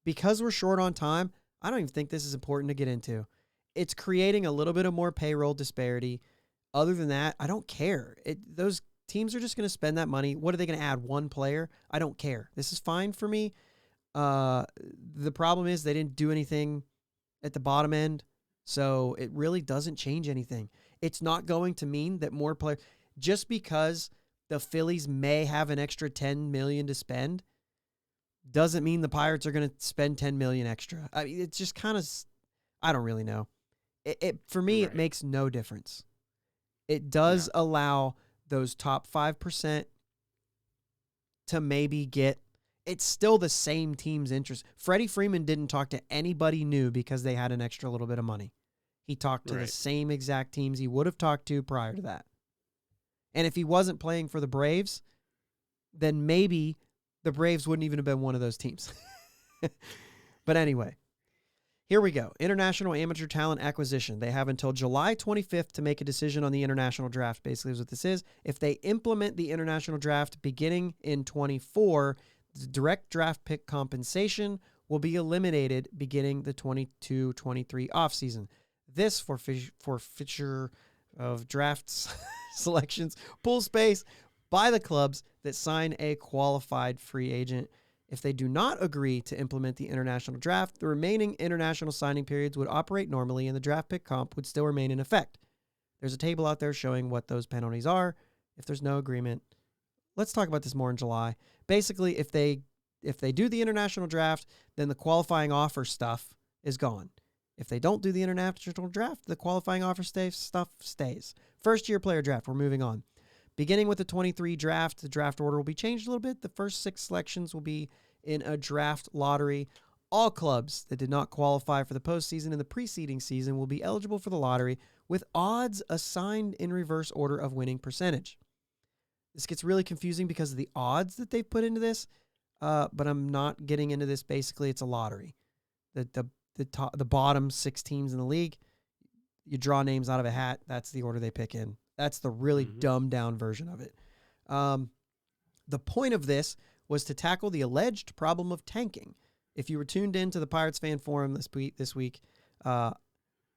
because we're short on time, I don't even think this is important to get into. It's creating a little bit of more payroll disparity. Other than that, I don't care. Those teams are just going to spend that money. What are they going to add? One player? I don't care. This is fine for me. The problem is they didn't do anything at the bottom end, so it really doesn't change anything. It's not going to mean that more players, just because the Phillies may have an extra $10 million to spend, doesn't mean the Pirates are going to spend $10 million extra. I mean, it's just kind of, I don't really know. For me, Right. It makes no difference. It does allow those top 5% to maybe get, it's still the same team's interest. Freddie Freeman didn't talk to anybody new because they had an extra little bit of money. He talked to the same exact teams he would have talked to prior to that. And if he wasn't playing for the Braves, then maybe the Braves wouldn't even have been one of those teams. But anyway, here we go. International Amateur Talent Acquisition. They have until July 25th to make a decision on the international draft, basically is what this is. If they implement the international draft beginning in 24, the direct draft pick compensation will be eliminated beginning the 22-23 offseason. This forfeiture of drafts selections, pool space by the clubs that sign a qualified free agent. If they do not agree to implement the international draft, the remaining international signing periods would operate normally and the draft pick comp would still remain in effect. There's a table out there showing what those penalties are if there's no agreement. Let's talk about this more in July. Basically, if they do the international draft, then the qualifying offer stuff is gone. If they don't do the international draft, the qualifying offer stuff stays. First-year player draft, we're moving on. Beginning with the 23 draft, the draft order will be changed a little bit. The first 6 selections will be in a draft lottery. All clubs that did not qualify for the postseason in the preceding season will be eligible for the lottery with odds assigned in reverse order of winning percentage. This gets really confusing because of the odds that they've put into this, but I'm not getting into this. Basically, it's a lottery. The bottom 6 teams in the league, you draw names out of a hat. That's the order they pick in. That's the really dumbed down version of it. The point of this was to tackle the alleged problem of tanking. If you were tuned into the Pirates fan forum this week,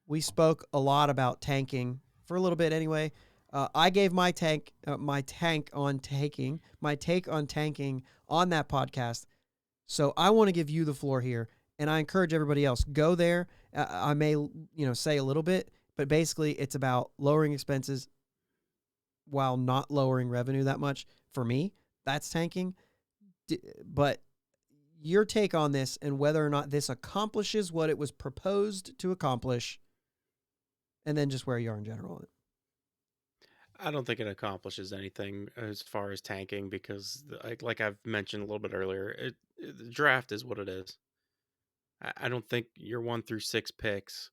we spoke a lot about tanking for a little bit anyway. I gave my take on tanking on that podcast. So I want to give you the floor here, and I encourage everybody else, go there. I may, say a little bit, but basically it's about lowering expenses while not lowering revenue that much. For me, that's tanking. But your take on this and whether or not this accomplishes what it was proposed to accomplish, and then just where you are in general. I don't think it accomplishes anything as far as tanking because, like I've mentioned a little bit earlier, the draft is what it is. I don't think your 1 through 6 picks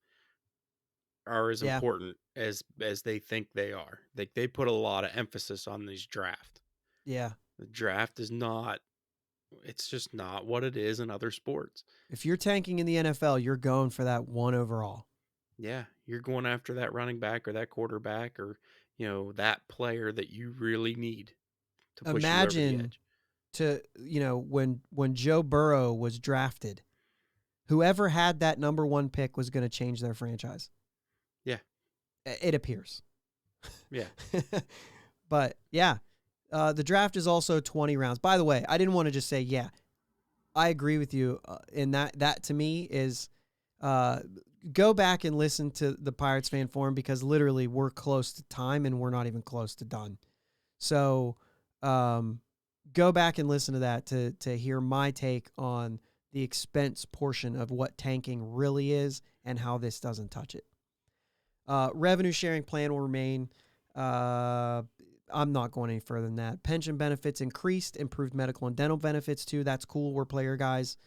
are as important as they think they are. They put a lot of emphasis on these draft. Yeah. The draft is not, it's just not what it is in other sports. If you're tanking in the NFL, you're going for that 1 overall. Yeah, you're going after that running back or that quarterback or, that player that you really need to push you over the edge. When Joe Burrow was drafted, whoever had that number 1 pick was going to change their franchise. Yeah. It appears. Yeah. But, yeah, the draft is also 20 rounds. By the way, I didn't want to just say, yeah, I agree with you in that to me is go back and listen to the Pirates fan forum because literally we're close to time and we're not even close to done. So go back and listen to that to hear my take on the expense portion of what tanking really is and how this doesn't touch it. Revenue sharing plan will remain. I'm not going any further than that. Pension benefits increased, improved medical and dental benefits too. That's cool. We're player guys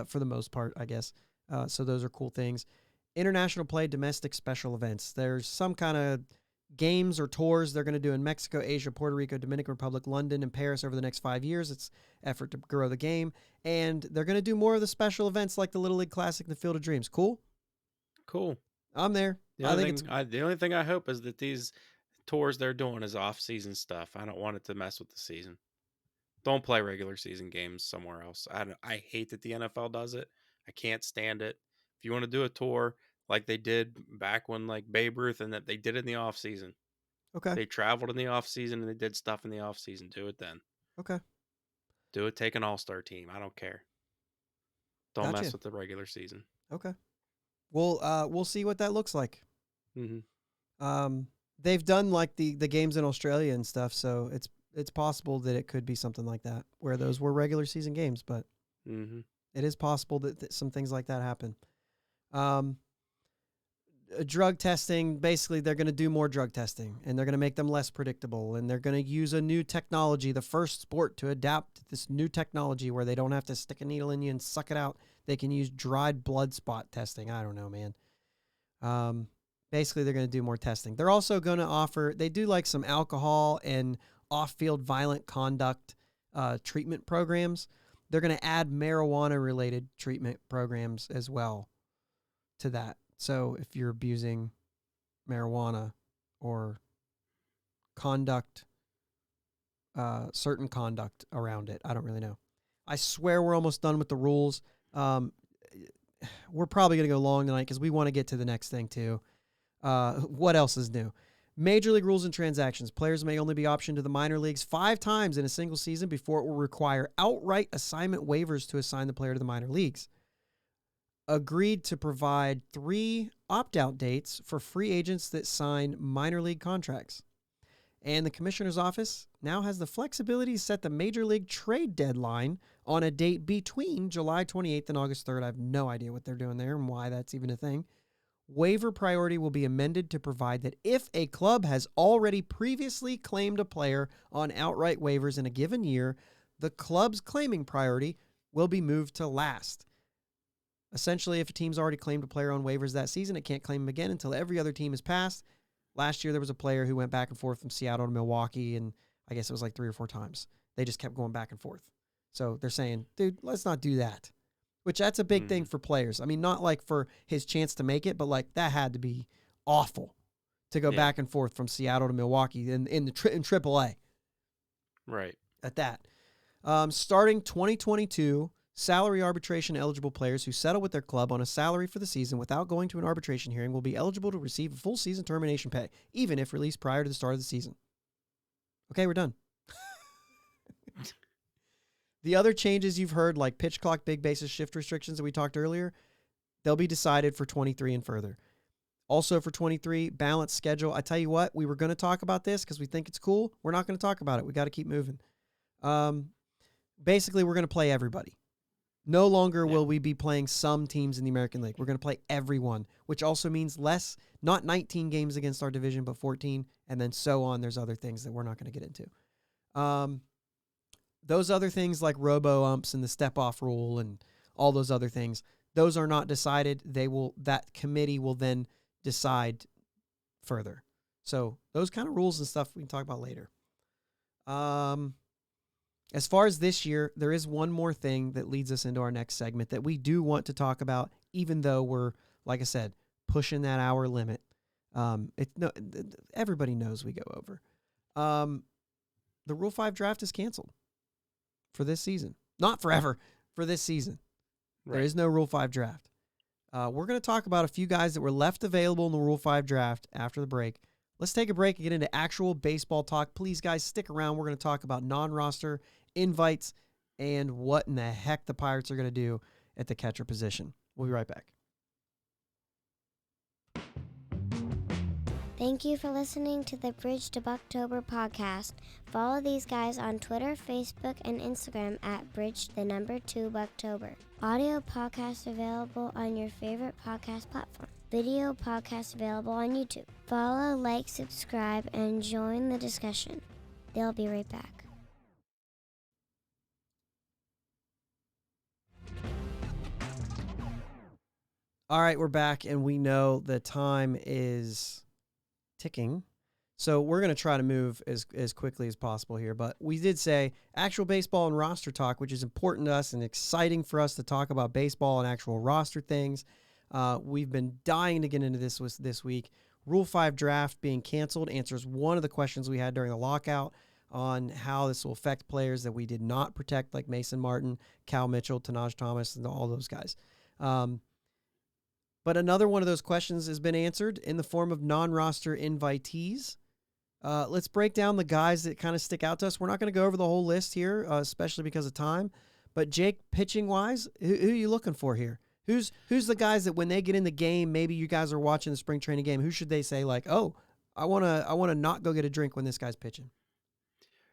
for the most part, I guess. So those are cool things. International play, domestic special events. There's some kind of games or tours they're going to do in Mexico, Asia, Puerto Rico, Dominican Republic, London, and Paris over the next 5 years. It's effort to grow the game. And they're going to do more of the special events like the Little League Classic and the Field of Dreams. Cool? Cool. I'm there. The only thing I hope is that these tours they're doing is off-season stuff. I don't want it to mess with the season. Don't play regular season games somewhere else. I hate that the NFL does it. I can't stand it. If you want to do a tour like they did back when like Babe Ruth and that they did in the off season. Okay. They traveled in the off season and they did stuff in the off season. Do it then. Okay. Do it. Take an all-star team. I don't care. Don't Gotcha. mess with the regular season. Okay. We'll see what that looks like. Mm-hmm. They've done like the games in Australia and stuff, so it's possible that it could be something like that where those were regular season games, but it is possible that some things like that happen. Drug testing, basically they're going to do more drug testing and they're going to make them less predictable, and they're going to use a new technology, the first sport to adapt this new technology where they don't have to stick a needle in you and suck it out. They can use dried blood spot testing. I don't know, man. Basically they're going to do more testing. They're also going to offer, they do like some alcohol and off-field violent conduct treatment programs. They're going to add marijuana-related treatment programs as well to that. So if you're abusing marijuana or conduct, certain conduct around it, I don't really know. I swear we're almost done with the rules. We're probably going to go long tonight because we want to get to the next thing too. What else is new? Major League rules and transactions. Players may only be optioned to the minor leagues 5 times in a single season before it will require outright assignment waivers to assign the player to the minor leagues. Agreed to provide 3 opt-out dates for free agents that sign minor league contracts. And the commissioner's office now has the flexibility to set the major league trade deadline on a date between July 28th and August 3rd. I have no idea what they're doing there and why that's even a thing. Waiver priority will be amended to provide that if a club has already previously claimed a player on outright waivers in a given year, the club's claiming priority will be moved to last. Essentially, if a team's already claimed a player on waivers that season, it can't claim him again until every other team is passed. Last year, there was a player who went back and forth from Seattle to Milwaukee, and I guess it was like 3 or 4 times. They just kept going back and forth. So they're saying, dude, let's not do that. Which that's a big thing for players. I mean, not like for his chance to make it, but like that had to be awful to go back and forth from Seattle to Milwaukee in AAA. Right. At that. Starting 2022, salary arbitration eligible players who settle with their club on a salary for the season without going to an arbitration hearing will be eligible to receive a full season termination pay, even if released prior to the start of the season. Okay, we're done. The other changes you've heard, like pitch clock, big bases, shift restrictions that we talked earlier, they'll be decided for 23 and further. Also for 23, balanced schedule. I tell you what, we were going to talk about this because we think it's cool. We're not going to talk about it. We got to keep moving. Basically, we're going to play everybody. No longer will we be playing some teams in the American League. We're going to play everyone, which also means less, not 19 games against our division, but 14, and then so on. There's other things that we're not going to get into. Those other things like robo-umps and the step-off rule and all those other things, those are not decided. That committee will then decide further. So those kind of rules and stuff we can talk about later. As far as this year, there is one more thing that leads us into our next segment that we do want to talk about, even though we're, like I said, pushing that hour limit. Everybody knows we go over. The Rule 5 draft is canceled for this season. Not forever, for this season. Right. There is no Rule 5 draft. We're going to talk about a few guys that were left available in the Rule 5 draft after the break. Let's take a break and get into actual baseball talk. Please, guys, stick around. We're going to talk about non-roster invites and what in the heck the Pirates are going to do at the catcher position. We'll be right back. Thank you for listening to the Bridge to Buctober podcast. Follow these guys on Twitter, Facebook, and Instagram at Bridge2Buctober. Audio podcasts available on your favorite podcast platform. Video podcasts available on YouTube. Follow, like, subscribe, and join the discussion. They'll be right back. All right, we're back, and we know the time is ticking. So we're going to try to move as quickly as possible here. But we did say actual baseball and roster talk, which is important to us and exciting for us to talk about baseball and actual roster things. We've been dying to get into this week. Rule 5 draft being canceled answers one of the questions we had during the lockout on how this will affect players that we did not protect, like Mason Martin, Cal Mitchell, Tanaj Thomas, and all those guys. But another one of those questions has been answered in the form of non-roster invitees. Let's break down the guys that kind of stick out to us. We're not going to go over the whole list here, especially because of time. But Jake, pitching-wise, who are you looking for here? Who's the guys that when they get in the game, maybe you guys are watching the spring training game, who should they say like, oh, I wanna not go get a drink when this guy's pitching?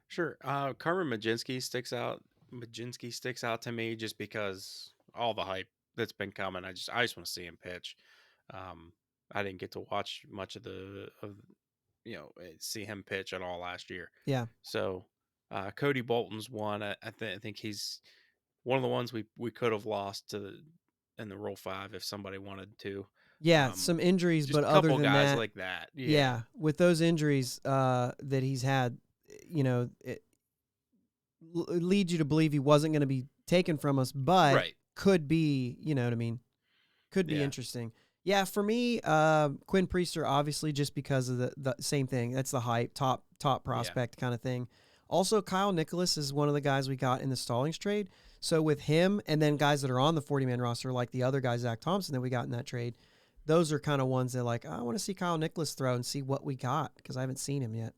Sure. Carmen Majinski sticks out. Majinski sticks out to me just because all the hype that's been coming. I just want to see him pitch. I didn't get to watch much of see him pitch at all last year. Yeah. So Cody Bolton's one. I think he's one of the ones we could have lost in the Rule 5 if somebody wanted to. Yeah, some injuries, Just but a other couple than guys that, like that. yeah, with those injuries that he's had, it leads you to believe he wasn't going to be taken from us, but Right. could be, you know what I mean? Could be Yeah. interesting. Yeah, for me, Quinn Priester, obviously, just because of the same thing. That's the hype, top prospect kind of thing. Also, Kyle Nicholas is one of the guys we got in the Stallings trade. So with him and then guys that are on the 40-man roster, like the other guy, Zach Thompson, that we got in that trade, those are kind of ones that like, I want to see Kyle Nicholas throw and see what we got because I haven't seen him yet.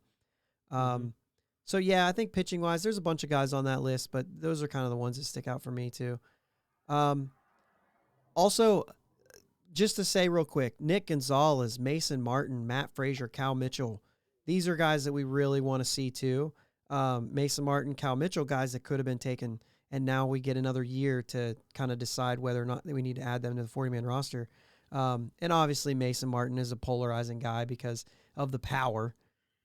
So, yeah, I think pitching-wise, there's a bunch of guys on that list, but those are kind of the ones that stick out for me too. Also, just to say real quick, Nick Gonzalez, Mason Martin, Matt Frazier, Cal Mitchell, these are guys that we really want to see too. Mason Martin, Cal Mitchell, guys that could have been taken, and now we get another year to kind of decide whether or not we need to add them to the 40-man roster. And obviously Mason Martin is a polarizing guy because of the power,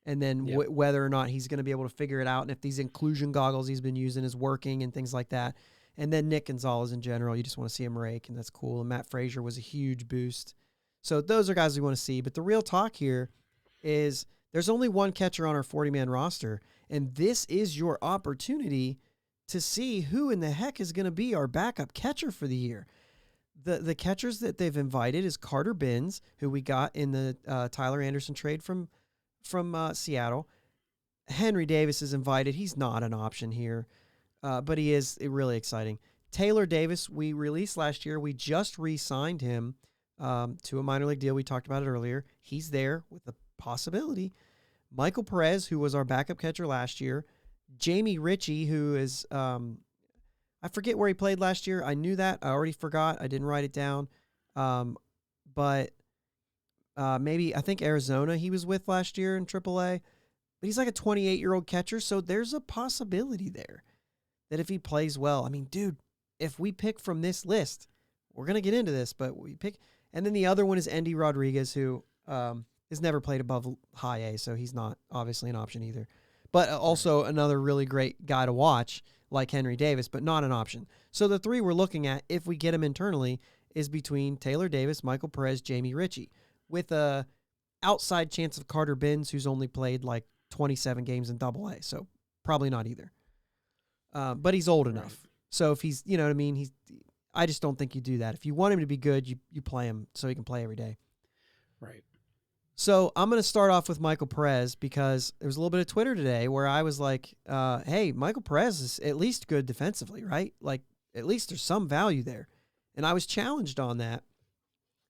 and then whether or not he's going to be able to figure it out, and if these inclusion goggles he's been using is working and things like that. And then Nick Gonzalez in general, you just want to see him rake, and that's cool. And Matt Frazier was a huge boost. So those are guys we want to see. But the real talk here is there's only one catcher on our 40-man roster, and this is your opportunity to see who in the heck is going to be our backup catcher for the year. The catchers that they've invited is Carter Benz, who we got in the Tyler Anderson trade from Seattle. Henry Davis is invited. He's not an option here, but he is really exciting. Taylor Davis, we released last year. We just re-signed him to a minor league deal. We talked about it earlier. He's there with a possibility. Michael Perez, who was our backup catcher last year. Jamie Ritchie, who is, I forget where he played last year. I knew that. I already forgot. I didn't write it down. But maybe, I think Arizona he was with last year in AAA. But he's like a 28-year-old catcher, so there's a possibility there that if he plays well, I mean, dude, if we pick from this list, we're going to get into this, but we pick. And then the other one is Endy Rodriguez, who has never played above high A, so he's not obviously an option either. But also another really great guy to watch, like Henry Davis, but not an option. So the three we're looking at, if we get him internally, is between Taylor Davis, Michael Perez, Jamie Ritchie, with a outside chance of Carter Benz, who's only played like 27 games in AA, so probably not either. But he's old enough. So if he's, you know what I mean, I just don't think you do that. If you want him to be good, you play him so he can play every day. Right. So I'm going to start off with Michael Perez because there was a little bit of Twitter today where I was like, hey, Michael Perez is at least good defensively, right? Like, at least there's some value there. And I was challenged on that.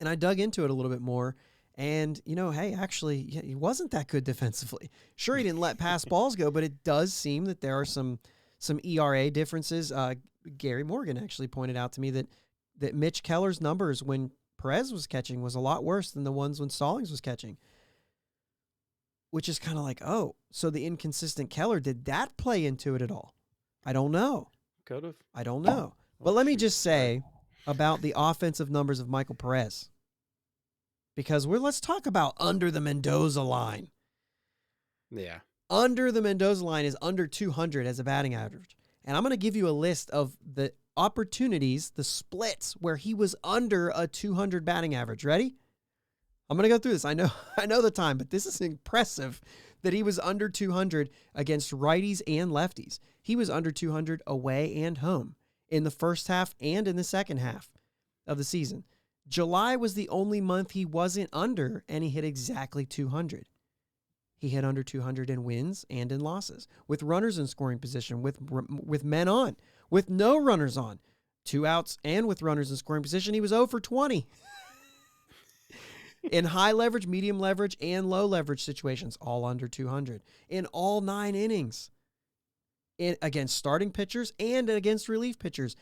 And I dug into it a little bit more. And, hey, actually, he wasn't that good defensively. Sure, he didn't let pass balls go, but it does seem that there are some ERA differences. Gary Morgan actually pointed out to me that Mitch Keller's numbers when Perez was catching was a lot worse than the ones when Stallings was catching, which is kind of like, oh, so the inconsistent Keller, did that play into it at all? I don't know. Could have. I don't know. But let me just say about the offensive numbers of Michael Perez, because let's talk about under the Mendoza line. Yeah. Under the Mendoza line is under 200 as a batting average. And I'm going to give you a list of the opportunities, the splits where he was under a 200 batting average. Ready? I'm going to go through this. I know the time, but this is impressive that he was under 200 against righties and lefties. He was under 200 away and home in the first half and in the second half of the season. July was the only month he wasn't under, and he hit exactly 200. He hit under 200 in wins and in losses, with runners in scoring position, with men on, with no runners on, 2 outs, and with runners in scoring position. He was 0 for 20. In high leverage, medium leverage, and low leverage situations, all under 200. In all 9 innings. Against starting pitchers and against relief pitchers.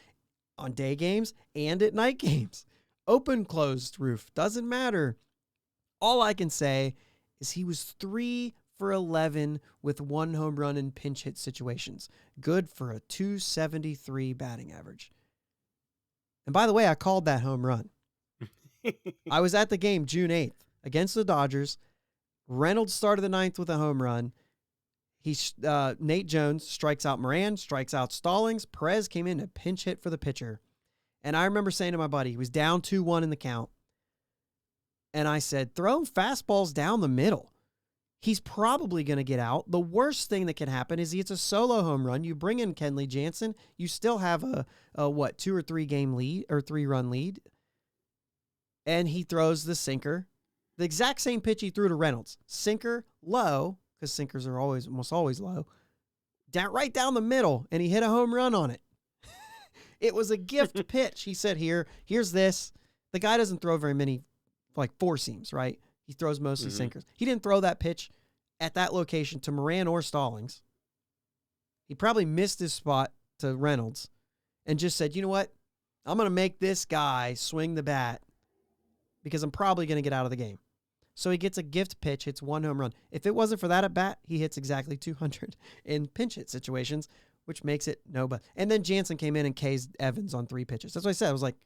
On day games and at night games. Open, closed roof, doesn't matter. All I can say is he was 3 for 11 with 1 home run in pinch hit situations. Good for a 273 batting average. And by the way, I called that home run. I was at the game June 8th against the Dodgers. Reynolds started the 9th with a home run. Nate Jones strikes out Moran, strikes out Stallings. Perez came in to pinch hit for the pitcher. And I remember saying to my buddy, he was down 2-1 in the count. And I said, throw fastballs down the middle. He's probably going to get out. The worst thing that can happen is he hits a solo home run. You bring in Kenley Jansen. You still have a 2 or 3 game lead or 3-run lead. And he throws the sinker. The exact same pitch he threw to Reynolds. Sinker low, because sinkers are almost always low. Right down the middle, and he hit a home run on it. It was a gift pitch. He said, here's this. The guy doesn't throw very many, like 4-seams, right? He throws mostly sinkers. He didn't throw that pitch at that location to Moran or Stallings. He probably missed his spot to Reynolds and just said, you know what? I'm going to make this guy swing the bat because I'm probably going to get out of the game. So he gets a gift pitch, hits 1 home run. If it wasn't for that at bat, he hits exactly 200 in pinch hit situations, which makes it nobody. And then Jansen came in and K'd Evans on 3 pitches. That's what I said. I was like,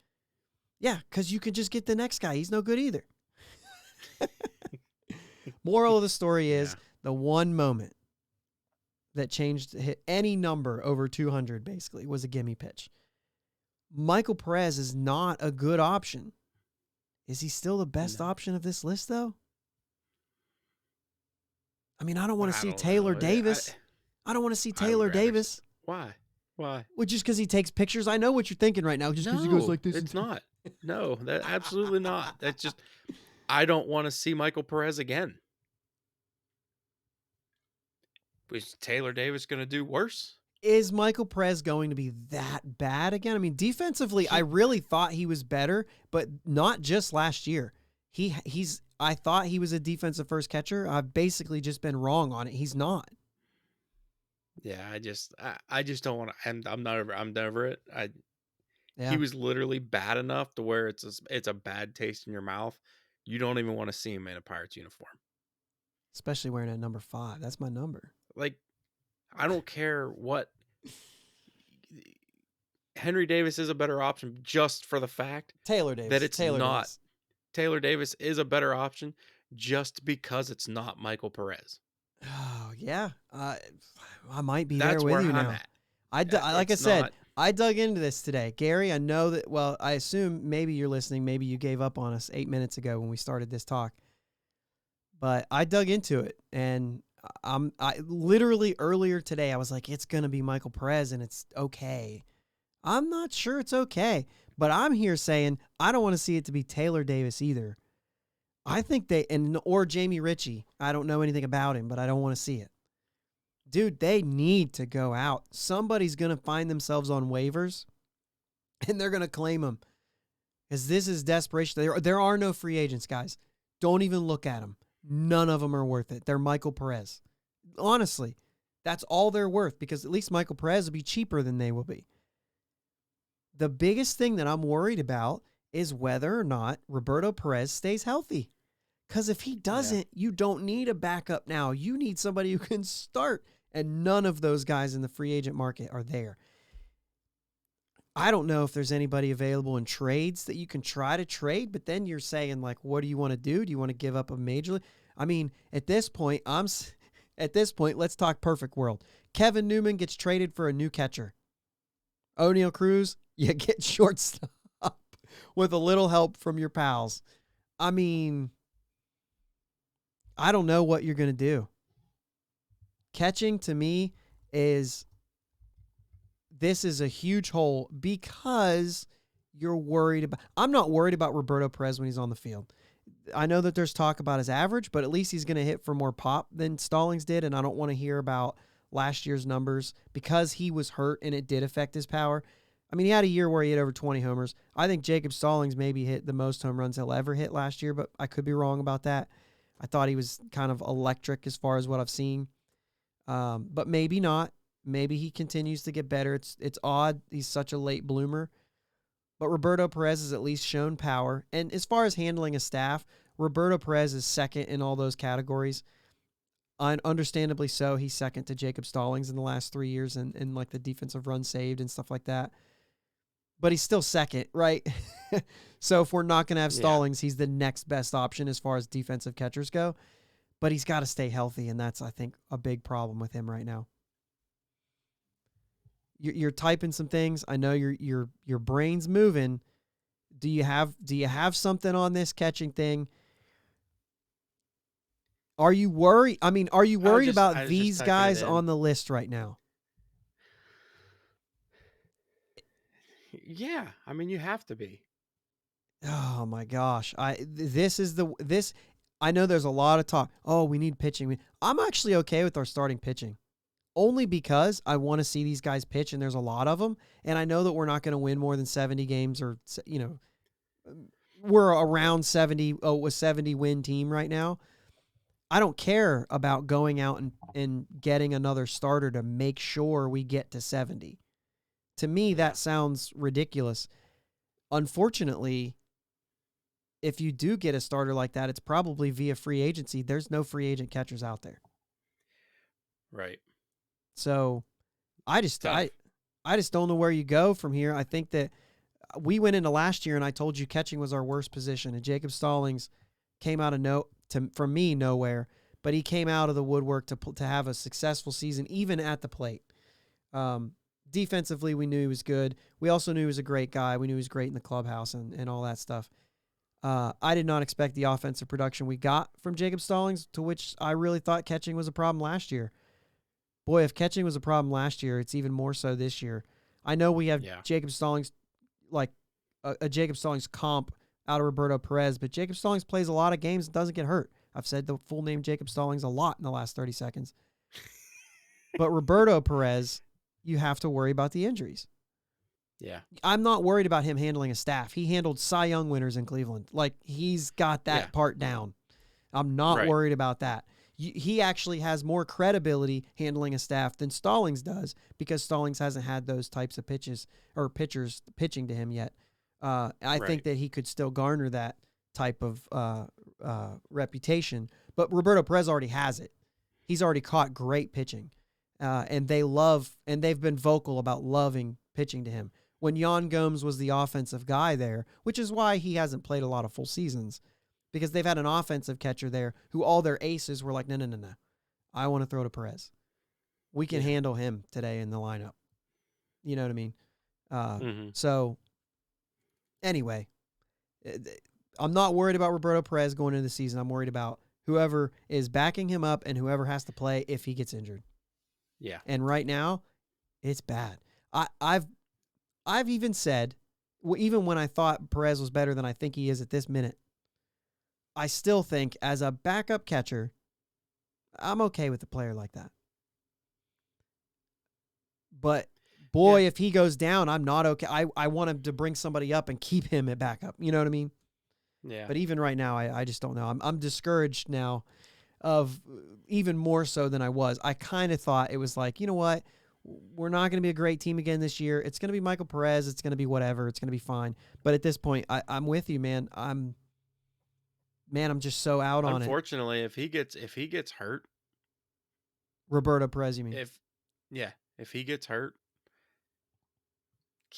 yeah, because you could just get the next guy. He's no good either. Moral of the story is the one moment that changed hit any number over 200 basically was a gimme pitch. Michael Perez is not a good option. Is he still the best option of this list, though? I mean, I don't want to see Taylor Davis. I don't want to see Taylor Davis. Why? Well, just because he takes pictures. I know what you're thinking right now. Just because he goes like this. It's not. No, that absolutely not. That's just, I don't want to see Michael Perez again. Is Taylor Davis going to do worse? Is Michael Perez going to be that bad again? I mean, defensively, I really thought he was better, but not just last year. I thought he was a defensive first catcher. I've basically just been wrong on it. He's not. Yeah, I just don't want to. I'm never it. Yeah. He was literally bad enough to where it's a bad taste in your mouth. You don't even want to see him in a Pirates uniform, especially wearing a number 5. That's my number. Like, I don't care what. Henry Davis is a better option just for the fact Taylor Davis that it's Taylor not. Davis. Taylor Davis is a better option just because it's not Michael Perez. Oh yeah, I might be That's there with where you I'm now. at. Like I said, I dug into this today, Gary. I know that. Well, I assume maybe you're listening. Maybe you gave up on us 8 minutes ago when we started this talk. But I dug into it, and I literally earlier today I was like, it's gonna be Michael Perez, and it's okay. I'm not sure it's okay, but I'm here saying I don't want to see it to be Taylor Davis either. I think or Jamie Ritchie. I don't know anything about him, but I don't want to see it. Dude, they need to go out. Somebody's going to find themselves on waivers, and they're going to claim them. Because this is desperation. There are no free agents, guys. Don't even look at them. None of them are worth it. They're Michael Perez. Honestly, that's all they're worth, because at least Michael Perez will be cheaper than they will be. The biggest thing that I'm worried about is whether or not Roberto Perez stays healthy. Because if he doesn't, you don't need a backup now. You need somebody who can start. And none of those guys in the free agent market are there. I don't know if there's anybody available in trades that you can try to trade, but then you're saying, like, what do you want to do? Do you want to give up a major league? I mean, at this point, let's talk perfect world. Kevin Newman gets traded for a new catcher. Oneil Cruz, you get shortstop with a little help from your pals. I mean, I don't know what you're going to do. Catching, to me, this is a huge hole, because you're worried about. I'm not worried about Roberto Perez when he's on the field. I know that there's talk about his average, but at least he's going to hit for more pop than Stallings did, and I don't want to hear about last year's numbers because he was hurt and it did affect his power. I mean, he had a year where he hit over 20 homers. I think Jacob Stallings maybe hit the most home runs he'll ever hit last year, but I could be wrong about that. I thought he was kind of electric as far as what I've seen, but maybe not. Maybe he continues to get better. It's odd. He's such a late bloomer. But Roberto Perez has at least shown power. And as far as handling a staff, Roberto Perez is second in all those categories. Understandably so. He's second to Jacob Stallings in the last 3 years in like the defensive run saved and stuff like that. But he's still second, right? So if we're not going to have Stallings, he's the next best option as far as defensive catchers go. But he's got to stay healthy, and that's, I think, a big problem with him right now. You're typing some things. I know your brain's moving. Do you have something on this catching thing? Are you worried? I mean, are you worried about these guys on the list right now? Yeah, I mean, you have to be. Oh my gosh. I know there's a lot of talk. Oh, we need pitching. I'm actually okay with our starting pitching. Only because I want to see these guys pitch, and there's a lot of them, and I know that we're not going to win more than 70 games, or we're around 70, a 70-win team right now. I don't care about going out and getting another starter to make sure we get to 70. To me, that sounds ridiculous. Unfortunately, if you do get a starter like that, it's probably via free agency. There's no free agent catchers out there. Right. So I just don't know where you go from here. I think that we went into last year and I told you catching was our worst position, and Jacob Stallings came out of from me nowhere, but he came out of the woodwork to have a successful season even at the plate. Defensively, we knew he was good. We also knew he was a great guy. We knew he was great in the clubhouse and all that stuff. I did not expect the offensive production we got from Jacob Stallings, to which I really thought catching was a problem last year. Boy, if catching was a problem last year, it's even more so this year. I know we have Jacob Stallings, like a Jacob Stallings comp out of Roberto Perez, but Jacob Stallings plays a lot of games and doesn't get hurt. I've said the full name Jacob Stallings a lot in the last 30 seconds. But Roberto Perez, you have to worry about the injuries. Yeah. I'm not worried about him handling a staff. He handled Cy Young winners in Cleveland. Like, he's got that part down. I'm not worried about that. He actually has more credibility handling a staff than Stallings does, because Stallings hasn't had those types of pitchers pitching to him yet. I think that he could still garner that type of reputation, but Roberto Perez already has it. He's already caught great pitching, and they've been vocal about loving pitching to him. When Yan Gomes was the offensive guy there, which is why he hasn't played a lot of full seasons, because they've had an offensive catcher there who all their aces were like, no. I want to throw to Perez. We can handle him today in the lineup. You know what I mean? So anyway, I'm not worried about Roberto Perez going into the season. I'm worried about whoever is backing him up and whoever has to play if he gets injured. Yeah. And right now, it's bad. I've even said, even when I thought Perez was better than I think he is at this minute, I still think as a backup catcher, I'm okay with a player like that. But boy, if he goes down, I'm not okay. I want him to bring somebody up and keep him at backup. You know what I mean? Yeah. But even right now, I just don't know. I'm discouraged now, of even more so than I was. I kind of thought it was like, you know what? We're not going to be a great team again this year. It's going to be Michael Perez. It's going to be whatever. It's going to be fine. But at this point, I'm with you, man. I'm just so out on it. Unfortunately, if he gets hurt, Roberto Perez, you mean? If he gets hurt,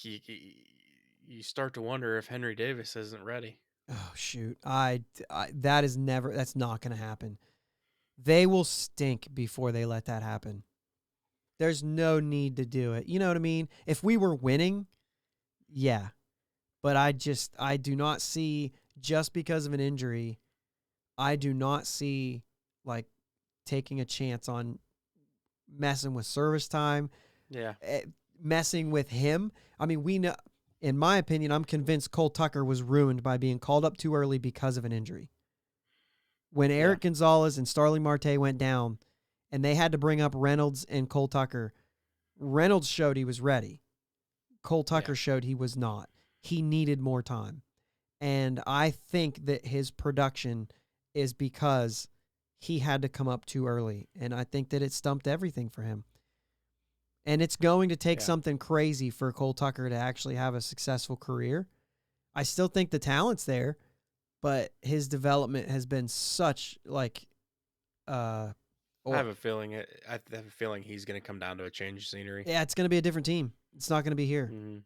you start to wonder if Henry Davis isn't ready. Oh shoot! That's not going to happen. They will stink before they let that happen. There's no need to do it. You know what I mean? If we were winning, yeah. But I do not see, just because of an injury, I do not see like taking a chance on messing with service time. Yeah. Messing with him. I mean, we know in my opinion, I'm convinced Cole Tucker was ruined by being called up too early because of an injury. When Eric Gonzalez and Starling Marte went down and they had to bring up Reynolds and Cole Tucker, Reynolds showed he was ready. Cole Tucker showed he was not. He needed more time. And I think that his production is because he had to come up too early. And I think that it stumped everything for him. And it's going to take something crazy for Cole Tucker to actually have a successful career. I still think the talent's there, but his development has been such I have a feeling. I have a feeling he's going to come down to a change of scenery. Yeah, it's going to be a different team. It's not going to be here. Mm-hmm.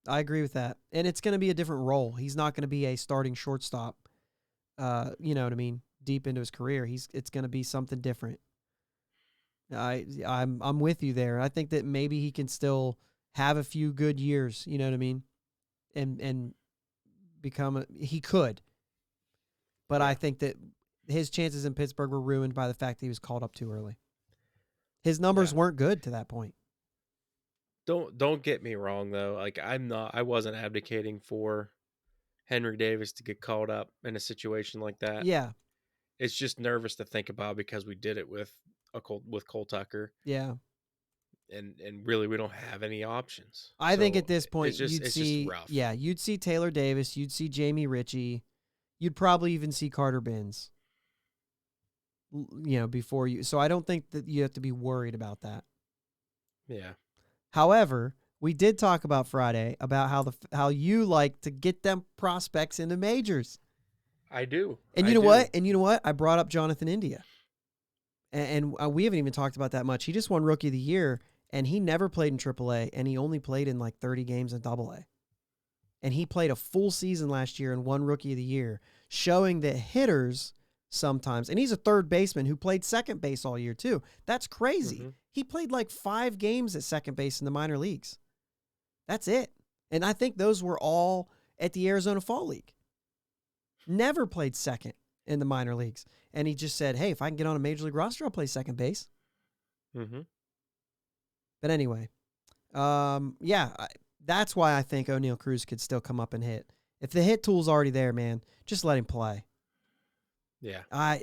I agree with that, and it's going to be a different role. He's not going to be a starting shortstop. You know what I mean? Deep into his career, it's going to be something different. I'm with you there. I think that maybe he can still have a few good years. You know what I mean? And become he could, but I think that his chances in Pittsburgh were ruined by the fact that he was called up too early. His numbers weren't good to that point. Don't get me wrong though. Like I wasn't advocating for Henry Davis to get called up in a situation like that. Yeah. It's just nervous to think about because we did it with Cole Tucker. Yeah. And really we don't have any options. I think at this point it's you'd see just rough. Yeah, you'd see Taylor Davis, you'd see Jamie Ritchie, you'd probably even see Carter Binns. You know, before you. So I don't think that you have to be worried about that. Yeah. However, we did talk about Friday about how you like to get them prospects into majors. I do. And you know what? I brought up Jonathan India. And we haven't even talked about that much. He just won Rookie of the Year, and he never played in AAA, and he only played in like 30 games in AA. And he played a full season last year and won Rookie of the Year, showing that hitters sometimes, and he's a third baseman who played second base all year too. That's crazy. Mm-hmm. He played like 5 games at second base in the minor leagues. That's it. And I think those were all at the Arizona Fall League. Never played second in the minor leagues. And he just said, hey, if I can get on a major league roster, I'll play second base. Mm-hmm. But anyway, that's why I think Oneil Cruz could still come up and hit. If the hit tool's already there, man, just let him play. Yeah.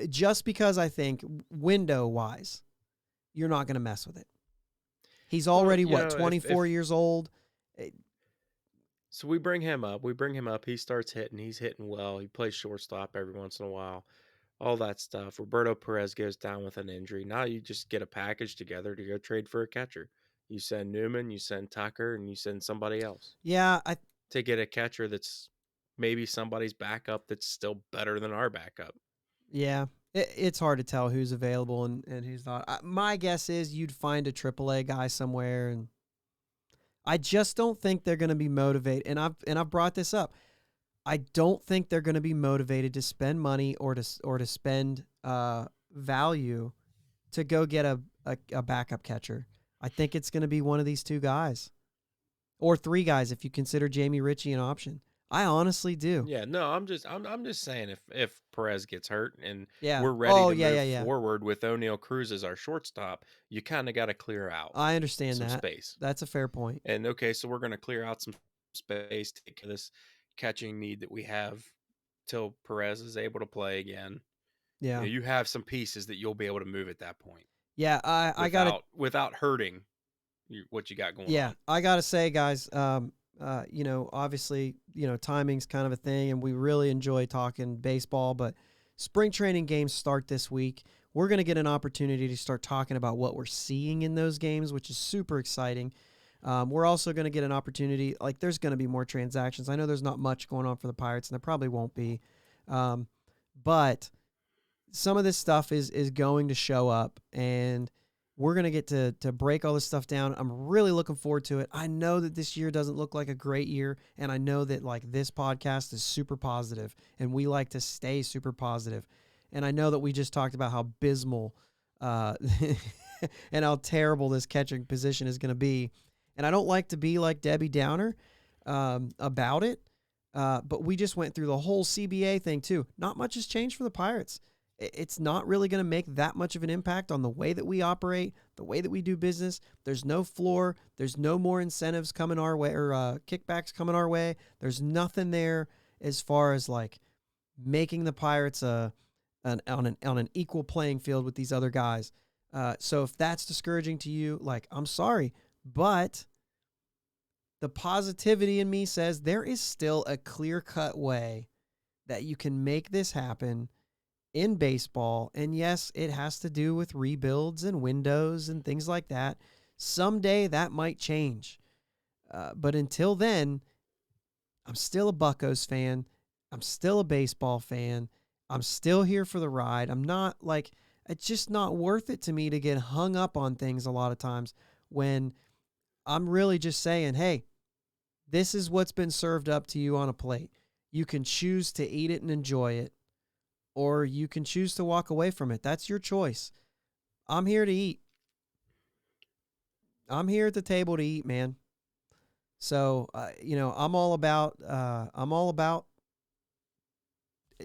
Just because I think window-wise, you're not going to mess with it. He's already, 24 years old? So we bring him up. He starts hitting. He's hitting well. He plays shortstop every once in a while. All that stuff. Roberto Perez goes down with an injury. Now you just get a package together to go trade for a catcher. You send Newman, you send Tucker, and you send somebody else. Yeah. To get a catcher that's maybe somebody's backup that's still better than our backup. Yeah. It's hard to tell who's available and who's not. My guess is you'd find a AAA guy somewhere, and I just don't think they're going to be motivated. And I've brought this up. I don't think they're going to be motivated to spend money or to spend value to go get a backup catcher. I think it's going to be one of these 2 guys, or 3 guys if you consider Jamie Ritchie an option. I honestly do. Yeah, no, I'm just saying if Perez gets hurt and we're ready to move forward with Oneil Cruz as our shortstop, you kind of got to clear out. I understand some that space. That's a fair point. And okay, so we're going to clear out some space to take care of this catching need that we have till Perez is able to play again. Yeah, you have some pieces that you'll be able to move at that point. Yeah, I got without hurting what you got going on. Yeah, I got to say, guys, obviously, timing's kind of a thing, and we really enjoy talking baseball, but spring training games start this week. We're going to get an opportunity to start talking about what we're seeing in those games, which is super exciting. We're also going to get an opportunity, there's going to be more transactions. I know there's not much going on for the Pirates, and there probably won't be. But some of this stuff is going to show up, and we're going to get to break all this stuff down. I'm really looking forward to it. I know that this year doesn't look like a great year, and I know that this podcast is super positive, and we like to stay super positive. And I know that we just talked about how abysmal and how terrible this catching position is going to be. And I don't like to be like Debbie Downer about it, but we just went through the whole CBA thing too. Not much has changed for the Pirates. It's not really going to make that much of an impact on the way that we operate, the way that we do business. There's no floor. There's no more incentives coming our way or kickbacks coming our way. There's nothing there as far as like making the Pirates on an equal playing field with these other guys. So if that's discouraging to you, like, I'm sorry, but the positivity in me says there is still a clear-cut way that you can make this happen in baseball. And yes, it has to do with rebuilds and windows and things like that. Someday that might change. But until then, I'm still a Buccos fan. I'm still a baseball fan. I'm still here for the ride. I'm not like, it's just not worth it to me to get hung up on things a lot of times when I'm really just saying, hey, this is what's been served up to you on a plate. You can choose to eat it and enjoy it, or you can choose to walk away from it. That's your choice. I'm here to eat. I'm here at the table to eat, man. So, I'm all about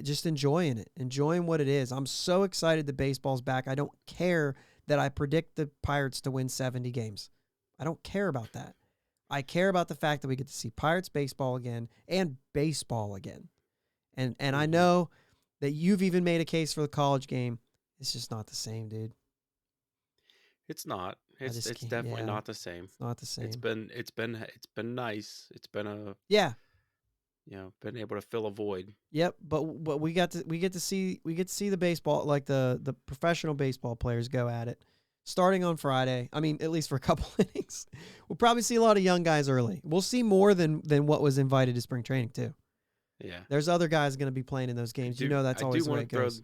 just enjoying it, enjoying what it is. I'm so excited that baseball's back. I don't care that I predict the Pirates to win 70 games. I don't care about that. I care about the fact that we get to see Pirates baseball again and baseball again. And I know that you've even made a case for the college game. It's just not the same, dude. It's not. It's definitely not the same. It's not the same. It's been nice. It's been been able to fill a void. Yep, but we get to see the baseball, like the professional baseball players go at it. Starting on Friday, I mean, at least for a couple innings. We'll probably see a lot of young guys early. We'll see more than what was invited to spring training, too. Yeah. There's other guys going to be playing in those games. That's always the way it goes.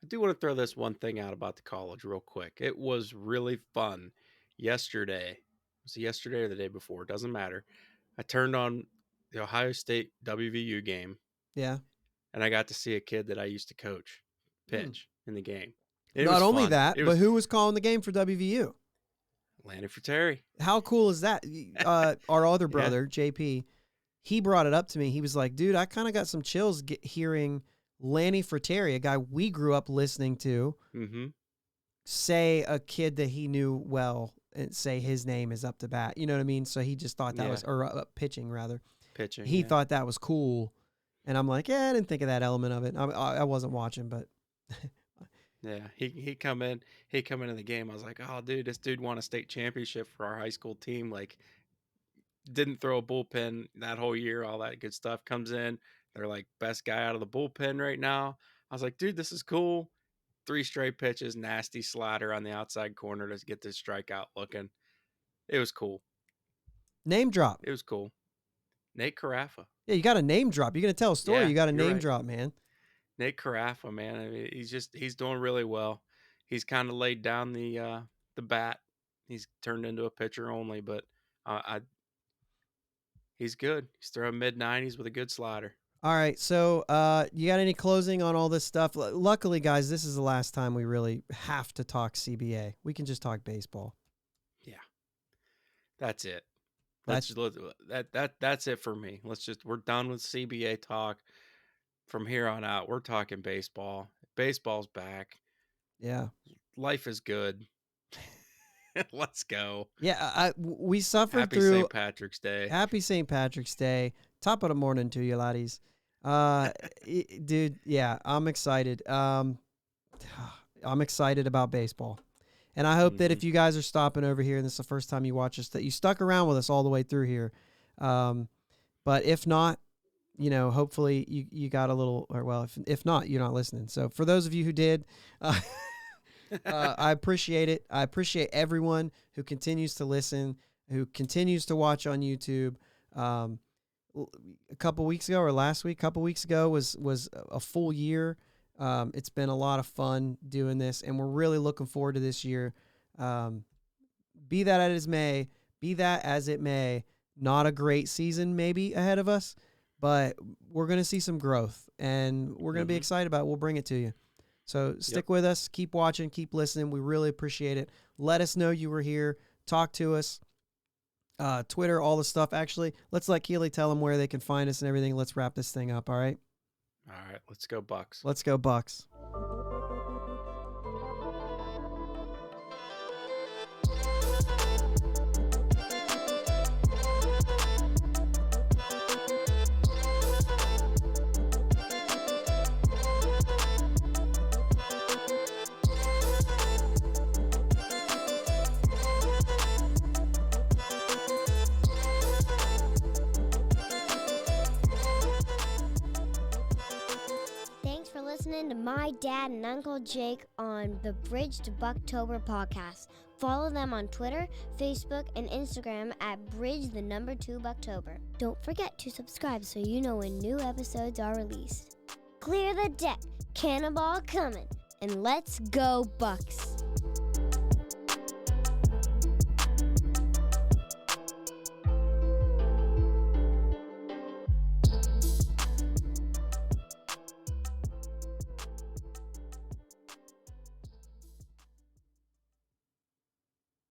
I do want to throw this one thing out about the college real quick. It was really fun yesterday. Was it yesterday or the day before? It doesn't matter. I turned on the Ohio State WVU game. Yeah. And I got to see a kid that I used to coach pitch in the game. Not only that, but who was calling the game for WVU? Lanny Fratteri. How cool is that? Our other brother, JP, he brought it up to me. He was like, dude, I kind of got some chills hearing Lanny Fratteri, a guy we grew up listening to, say a kid that he knew well and say his name is up to bat. You know what I mean? So he just thought that was, or pitching rather. Pitching. He thought that was cool. And I'm like, I didn't think of that element of it. I wasn't watching, but... Yeah, he come into the game. I was like, oh, dude, this dude won a state championship for our high school team. Like, didn't throw a bullpen that whole year, all that good stuff. Comes in, they're like, best guy out of the bullpen right now. I was like, dude, this is cool. 3 straight pitches, nasty slider on the outside corner to get this strikeout looking. It was cool. Name drop. It was cool. Nate Carafa. Yeah, you got a name drop. You're going to tell a story. Yeah, you got a name right. drop, man. Nate Carafa, man. I mean, he's doing really well. He's kind of laid down the bat. He's turned into a pitcher only, but he's good. He's throwing mid-90s with a good slider. All right, so you got any closing on all this stuff? Luckily, guys, this is the last time we really have to talk CBA. We can just talk baseball. Yeah, that's it. That's it for me. We're done with CBA talk. From here on out, we're talking baseball. Baseball's back. Yeah. Life is good. Let's go. Yeah, we suffered Happy through... St. Patrick's Day. Happy St. Patrick's Day. Top of the morning to you, laddies. Dude, yeah, I'm excited. I'm excited about baseball. And I hope that if you guys are stopping over here and this is the first time you watch us, that you stuck around with us all the way through here. But if not, hopefully you got a little, or well, if not, you're not listening. So for those of you who did, I appreciate it. I appreciate everyone who continues to listen, who continues to watch on YouTube. A couple weeks ago was a full year. It's been a lot of fun doing this, and we're really looking forward to this year. Be that as it may, not a great season maybe ahead of us, but we're going to see some growth, and we're going to be excited about it. We'll bring it to you. So stick with us. Keep watching. Keep listening. We really appreciate it. Let us know you were here. Talk to us. Twitter, all the stuff. Actually, let's let Keely tell them where they can find us and everything. Let's wrap this thing up, all right? All right, let's go Bucs. Let's go Bucs. listening to my dad and Uncle Jake on the Bridge to Buctober podcast. Follow them on Twitter, Facebook, and Instagram at Bridge2Buctober. Don't forget to subscribe so you know when new episodes are released. Clear the deck, cannonball coming, and let's go Bucs!